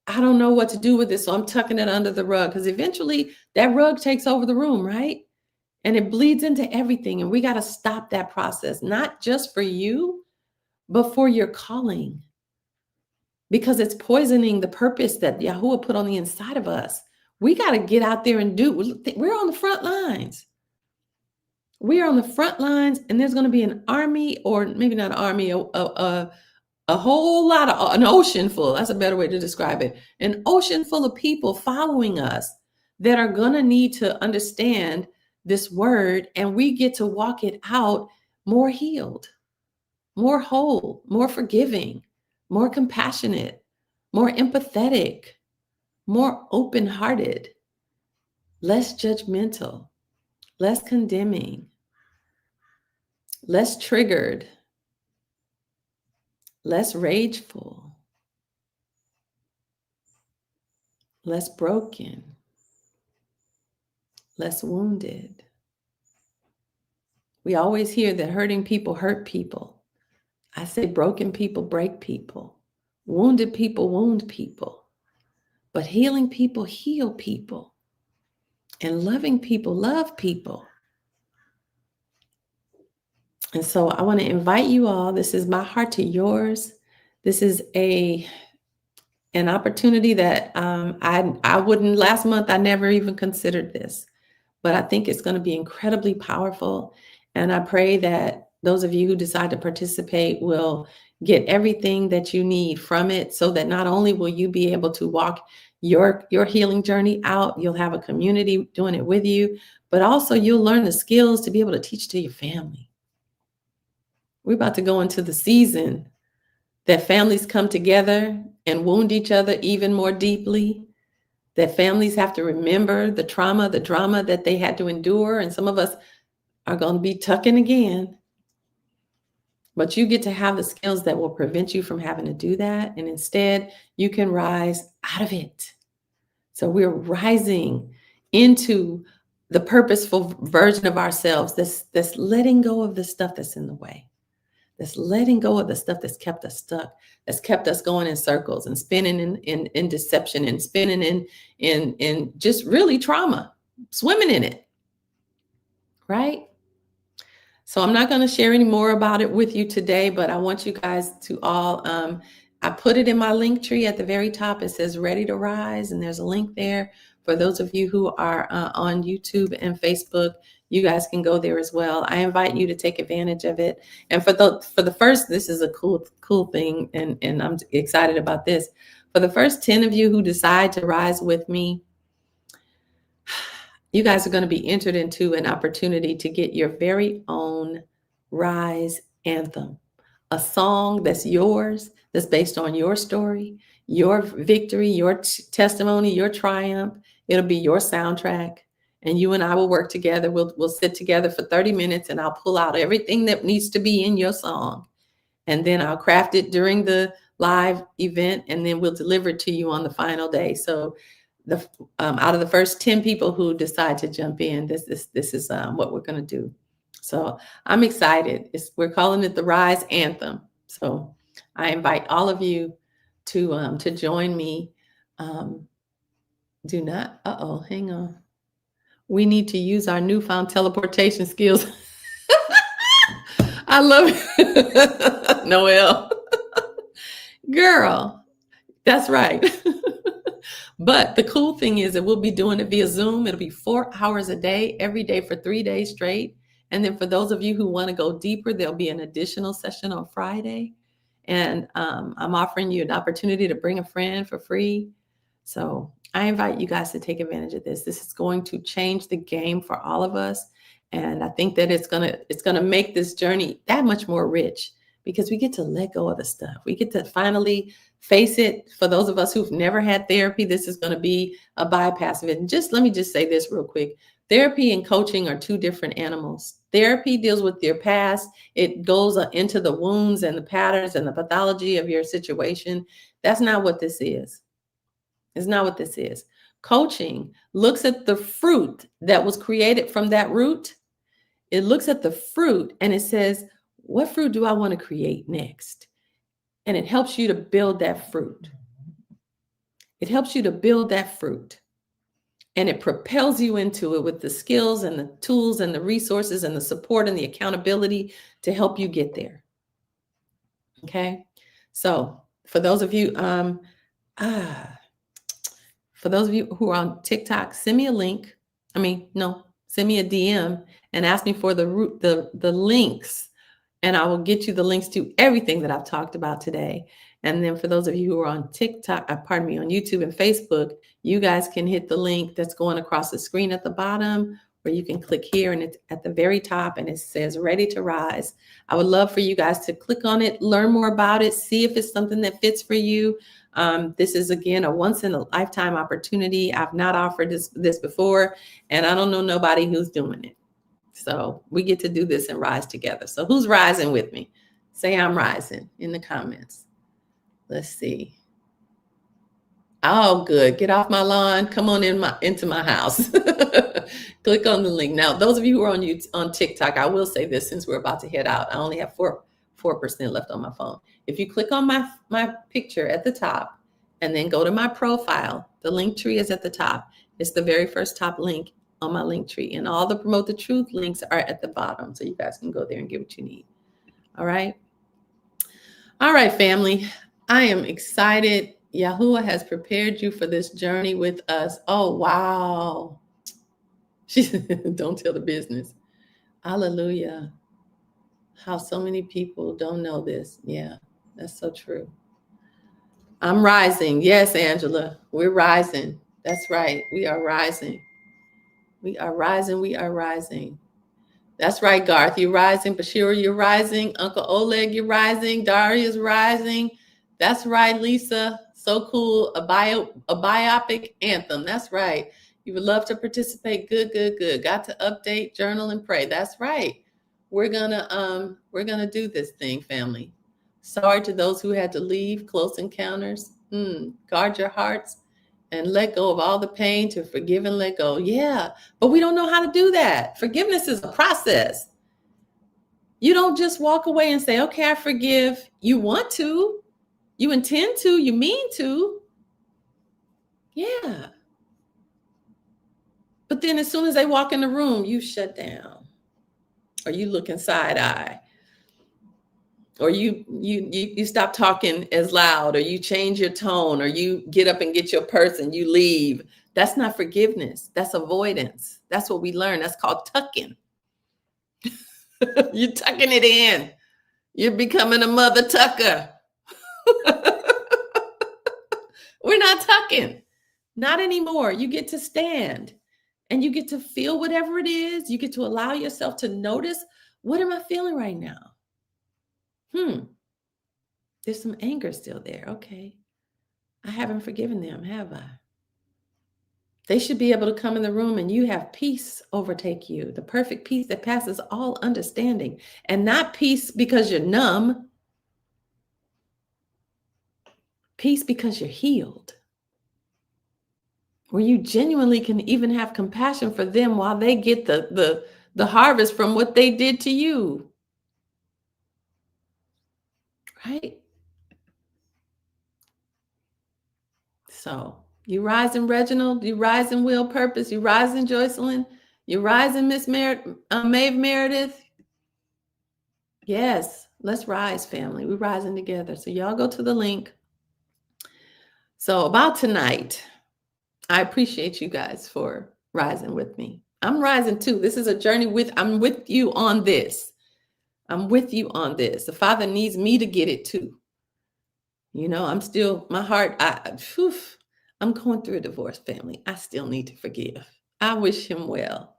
I don't know what to do with this, so I'm tucking it under the rug, because eventually that rug takes over the room, right? And it bleeds into everything. And we got to stop that process, not just for you, but for your calling, because it's poisoning the purpose that Yahuwah put on the inside of us. We got to get out there and do. We're on the front lines. We are on the front lines, and there's going to be an army, or maybe not an army, a whole lot of, an ocean full, that's a better way to describe it, an ocean full of people following us that are going to need to understand this word, and we get to walk it out more healed, more whole, more forgiving, more compassionate, more empathetic, more open-hearted, less judgmental, less condemning, less triggered, less rageful, less broken, less wounded. We always hear that hurting people hurt people. I say broken people break people. Wounded people wound people. But healing people heal people. And loving people love people. And so I want to invite you all. This is my heart to yours. This is an opportunity that I wouldn't, last month, I never even considered this. But I think it's going to be incredibly powerful. And I pray that those of you who decide to participate will get everything that you need from it, so that not only will you be able to walk your healing journey out, you'll have a community doing it with you, but also you'll learn the skills to be able to teach to your family. We're about to go into the season that families come together and wound each other even more deeply, that families have to remember the trauma, the drama that they had to endure. And some of us are going to be tucking again. But you get to have the skills that will prevent you from having to do that. And instead, you can rise out of it. So we're rising into the purposeful version of ourselves that's letting go of the stuff that's in the way. That's letting go of the stuff that's kept us stuck, that's kept us going in circles and spinning in deception and spinning in just really trauma, swimming in it, right? So I'm not going to share any more about it with you today, but I want you guys to all, I put it in my link tree at the very top. It says Ready to Rise, and there's a link there for those of you who are on YouTube and Facebook. You guys can go there as well. I invite you to take advantage of it. And for the first, this is a cool thing, and I'm excited about this. For the first 10 of you who decide to rise with me, you guys are going to be entered into an opportunity to get your very own Rise anthem, a song that's yours, that's based on your story, your victory, your testimony, your triumph. It'll be your soundtrack. And you and I will work together. We'll sit together for 30 minutes and I'll pull out everything that needs to be in your song. And then I'll craft it during the live event, and then we'll deliver it to you on the final day. So out of the first 10 people who decide to jump in, this is what we're going to do. So I'm excited. We're calling it the Rise Anthem. So I invite all of you to join me Do not. Hang on. We need to use our newfound teleportation skills. I love it. Noelle. Girl, that's right. But the cool thing is that we'll be doing it via Zoom. It'll be 4 hours a day, every day for 3 days straight. And then for those of you who want to go deeper, there'll be an additional session on Friday. And I'm offering you an opportunity to bring a friend for free. So I invite you guys to take advantage of this. This is going to change the game for all of us. And I think that it's gonna make this journey that much more rich because we get to let go of the stuff. We get to finally face it. For those of us who've never had therapy, this is going to be a bypass of it. And just let me just say this real quick. Therapy and coaching are two different animals. Therapy deals with your past. It goes into the wounds and the patterns and the pathology of your situation. That's not what this is. It's not what this is. Coaching looks at the fruit that was created from that root. It looks at the fruit and it says, what fruit do I want to create next? And it helps you to build that fruit. It helps you to build that fruit. And it propels you into it with the skills and the tools and the resources and the support and the accountability to help you get there. Okay. So for those of you, who are on TikTok, send me a link. Send me a DM and ask me for the links, and I will get you the links to everything that I've talked about today. And then for those of you who are on TikTok, on YouTube and Facebook, you guys can hit the link that's going across the screen at the bottom, or you can click here and it's at the very top and it says Ready to Rise. I would love for you guys to click on it, learn more about it, see if it's something that fits for you. This is, again, a once in a lifetime opportunity. I've not offered this before, and I don't know nobody who's doing it. So we get to do this and rise together. So who's rising with me? Say I'm rising in the comments. Let's see. Oh, good. Get off my lawn. Come on into my house. Click on the link. Now, those of you who are on TikTok, I will say this since we're about to head out. I only have 4% left on my phone. If you click on my picture at the top and then go to my profile, the link tree is at the top. It's the very first top link on my link tree, and all the Promote the Truth links are at the bottom, so you guys can go there and get what you need. All right, family. I am excited. Yahuwah has prepared you for this journey with us. Oh, wow. Don't tell the business. Hallelujah. How so many people don't know this. Yeah, that's so true. I'm rising. Yes, Angela, we're rising. That's right. We are rising. We are rising. We are rising. That's right, Garth. You're rising. Bashira, you're rising. Uncle Oleg, you're rising. Daria's rising. That's right, Lisa. So cool. A biopic anthem. That's right. You would love to participate. Good, good, good. Got to update, journal, and pray. That's right. We're gonna do this thing, family. Sorry to those who had to leave. Close encounters. Guard your hearts and let go of all the pain, to forgive and let go. Yeah, but we don't know how to do that. Forgiveness is a process. You don't just walk away and say, okay, I forgive. You want to, you intend to, you mean to. Yeah. But then as soon as they walk in the room, you shut down, or you look in side eye, or you stop talking as loud, or you change your tone, or you get up and get your purse and you leave. That's not forgiveness. That's avoidance. That's what we learn. That's called tucking. You're tucking it in. You're becoming a mother tucker. We're not tucking. Not anymore. You get to stand and you get to feel whatever it is. You get to allow yourself to notice, what am I feeling right now? There's some anger still there. Okay. I haven't forgiven them, have I? They should be able to come in the room and you have peace overtake you, the perfect peace that passes all understanding, and not peace because you're numb. Peace because you're healed, where you genuinely can even have compassion for them while they get the harvest from what they did to you. Right? So You rising, Reginald? You rising, Will Purpose? You rising, Joycelyn? You rising, Miss Maeve Meredith? Yes, let's rise, family. We're rising together. So y'all go to the link. So about tonight, I appreciate you guys for rising with me. I'm rising too. This is a journey I'm with you on this. I'm with you on this. The Father needs me to get it too. You know, I'm still, my heart, I'm going through a divorce, family. I still need to forgive. I wish him well.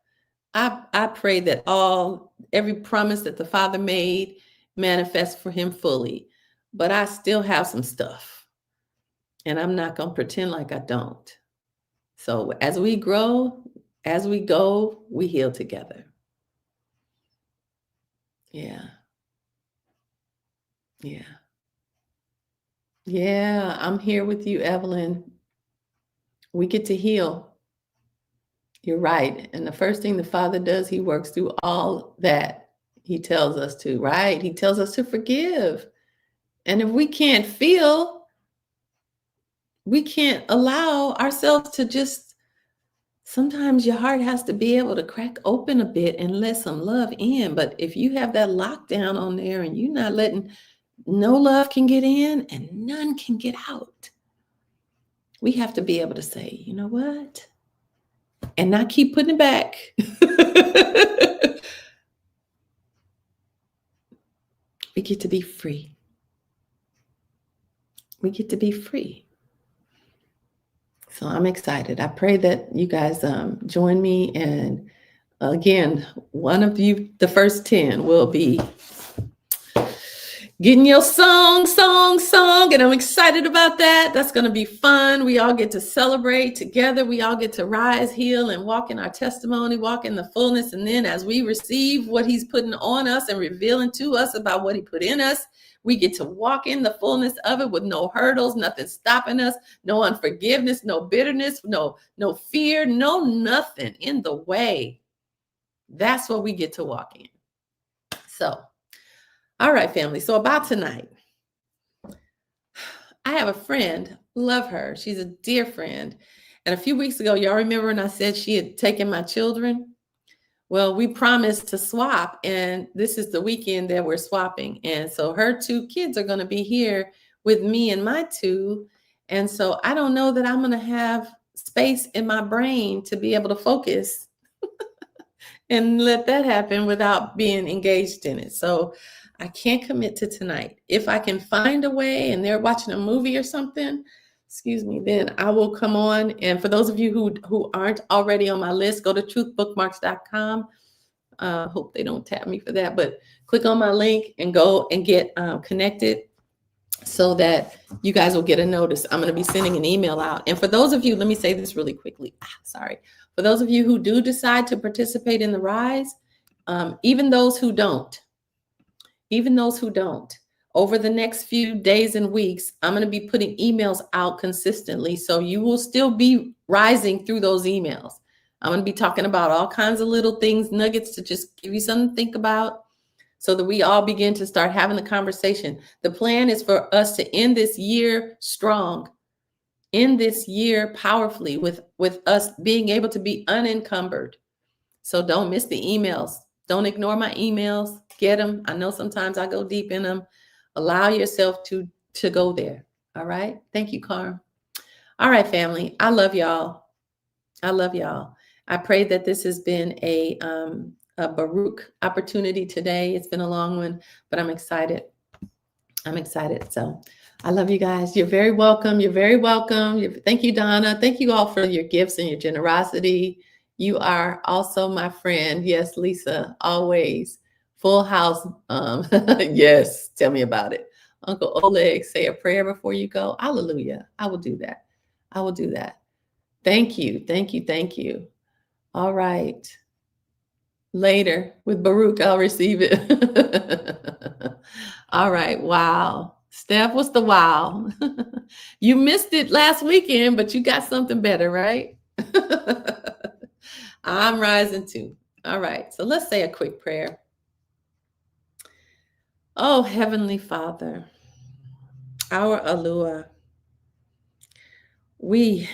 I pray that every promise that the Father made manifests for him fully. But I still have some stuff. And I'm not going to pretend like I don't. So as we grow, as we go, we heal together. Yeah. Yeah. Yeah. I'm here with you, Evelyn. We get to heal. You're right. And the first thing the Father does, he works through all that he tells us to, right? He tells us to forgive. And if we can't feel, we can't allow ourselves to just, sometimes your heart has to be able to crack open a bit and let some love in. But if you have that lockdown on there and you're not letting, no love can get in and none can get out. We have to be able to say, you know what? And not keep putting it back. We get to be free. We get to be free. So I'm excited. I pray that you guys join me. And again, one of you, the first 10 will be getting your song. And I'm excited about that. That's going to be fun. We all get to celebrate together. We all get to rise, heal, and walk in our testimony, walk in the fullness. And then as we receive what he's putting on us and revealing to us about what he put in us, we get to walk in the fullness of it with no hurdles, nothing stopping us, no unforgiveness, no bitterness, no fear, no nothing in the way. That's what we get to walk in. So, all right, family. So about tonight, I have a friend, love her. She's a dear friend. And a few weeks ago, y'all remember when I said she had taken my children? Well, we promised to swap, and this is the weekend that we're swapping. And so her 2 kids are going to be here with me and my 2. And so I don't know that I'm going to have space in my brain to be able to focus and let that happen without being engaged in it. So I can't commit to tonight. If I can find a way and they're watching a movie or something, then I will come on. And for those of you who aren't already on my list, go to truthbookmarks.com. Hope they don't tap me for that, but click on my link and go and get connected so that you guys will get a notice. I'm going to be sending an email out. And for those of you, let me say this really quickly. Sorry. For those of you who do decide to participate in the Rise, even those who don't, over the next few days and weeks, I'm going to be putting emails out consistently. So you will still be rising through those emails. I'm going to be talking about all kinds of little things, nuggets to just give you something to think about so that we all begin to start having the conversation. The plan is for us to end this year strong, end this year powerfully with us being able to be unencumbered. So don't miss the emails. Don't ignore my emails. Get them. I know sometimes I go deep in them. Allow yourself to go there. All right. Thank you, Carm. All right, family. I love y'all. I pray that this has been a Baruch opportunity today. It's been a long one, but I'm excited. So I love you guys. You're very welcome. Thank you, Donna. Thank you all for your gifts and your generosity. You are also my friend. Yes, Lisa, always. Full house. Yes, tell me about it. Uncle Oleg, say a prayer before you go. Hallelujah. I will do that. Thank you. All right. Later with Baruch, I'll receive it. All right. Wow. Steph, what's the wow? You missed it last weekend, but you got something better, right? I'm rising too. All right. So let's say a quick prayer. Oh, Heavenly Father, our Alua, we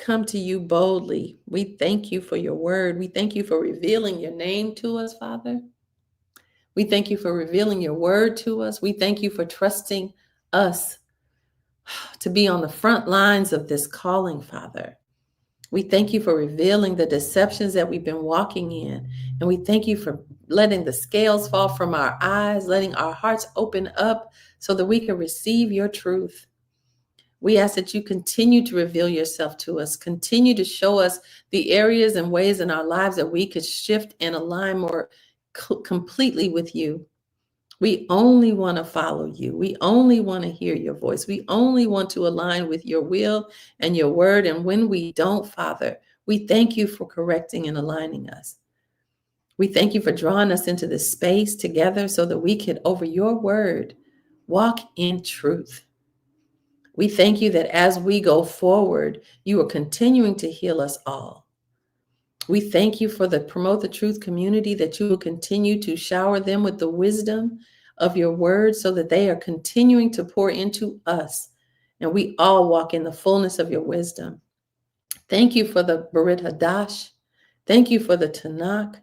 come to you boldly. We thank you for your word. We thank you for revealing your name to us, Father. We thank you for revealing your word to us. We thank you for trusting us to be on the front lines of this calling, Father. We thank you for revealing the deceptions that we've been walking in. And we thank you for letting the scales fall from our eyes, letting our hearts open up so that we can receive your truth. We ask that you continue to reveal yourself to us, continue to show us the areas and ways in our lives that we could shift and align more completely with you. We only want to follow you. We only want to hear your voice. We only want to align with your will and your word. And when we don't, Father, we thank you for correcting and aligning us. We thank you for drawing us into this space together so that we can, over your word, walk in truth. We thank you that as we go forward, you are continuing to heal us all. We thank you for the Promote the Truth community, that you will continue to shower them with the wisdom of your word so that they are continuing to pour into us and we all walk in the fullness of your wisdom. Thank you for the Bariyt Hadash. Thank you for the Tanakh.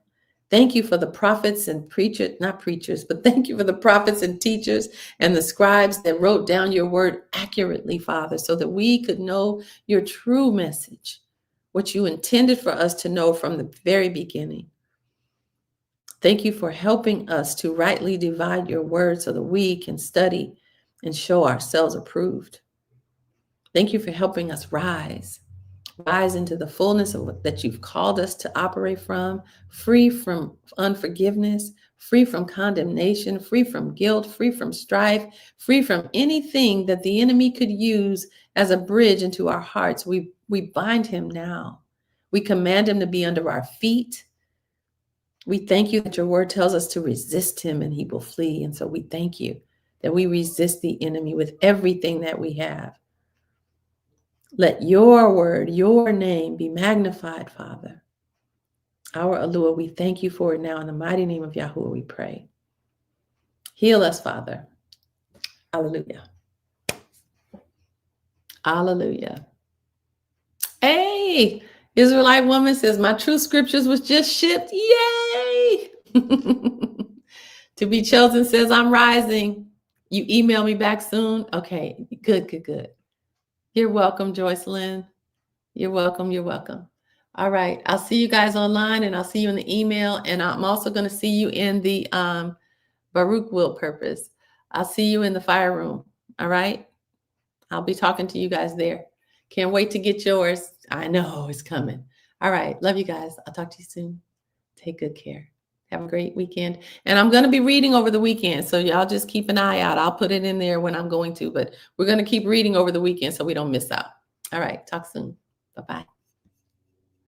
Thank you for the prophets and preachers, not preachers, but thank you for the prophets and teachers and the scribes that wrote down your word accurately, Father, so that we could know your true message, what you intended for us to know from the very beginning. Thank you for helping us to rightly divide your word so that we can study and show ourselves approved. Thank you for helping us rise into the fullness of what that you've called us to operate from, free from unforgiveness, free from condemnation, free from guilt, free from strife, free from anything that the enemy could use as a bridge into our hearts. We bind him now. We command him to be under our feet. We thank you that your word tells us to resist him and he will flee. And so we thank you that we resist the enemy with everything that we have. Let your word, your name be magnified, Father. Our Alua, we thank you for it now. In the mighty name of Yahuwah, we pray. Heal us, Father. Hallelujah. Hallelujah. Hey, Israelite woman says, my Truth Scriptures was just shipped. Yay! To be chosen says, I'm rising. You email me back soon? Okay, good. You're welcome, Joycelyn. You're welcome. All right. I'll see you guys online and I'll see you in the email. And I'm also going to see you in the Baruch Will Purpose. I'll see you in the fire room. All right. I'll be talking to you guys there. Can't wait to get yours. I know it's coming. All right. Love you guys. I'll talk to you soon. Take good care. Have a great weekend. And I'm going to be reading over the weekend. So y'all just keep an eye out. I'll put it in there when I'm going to, but we're going to keep reading over the weekend so we don't miss out. All right. Talk soon. Bye-bye.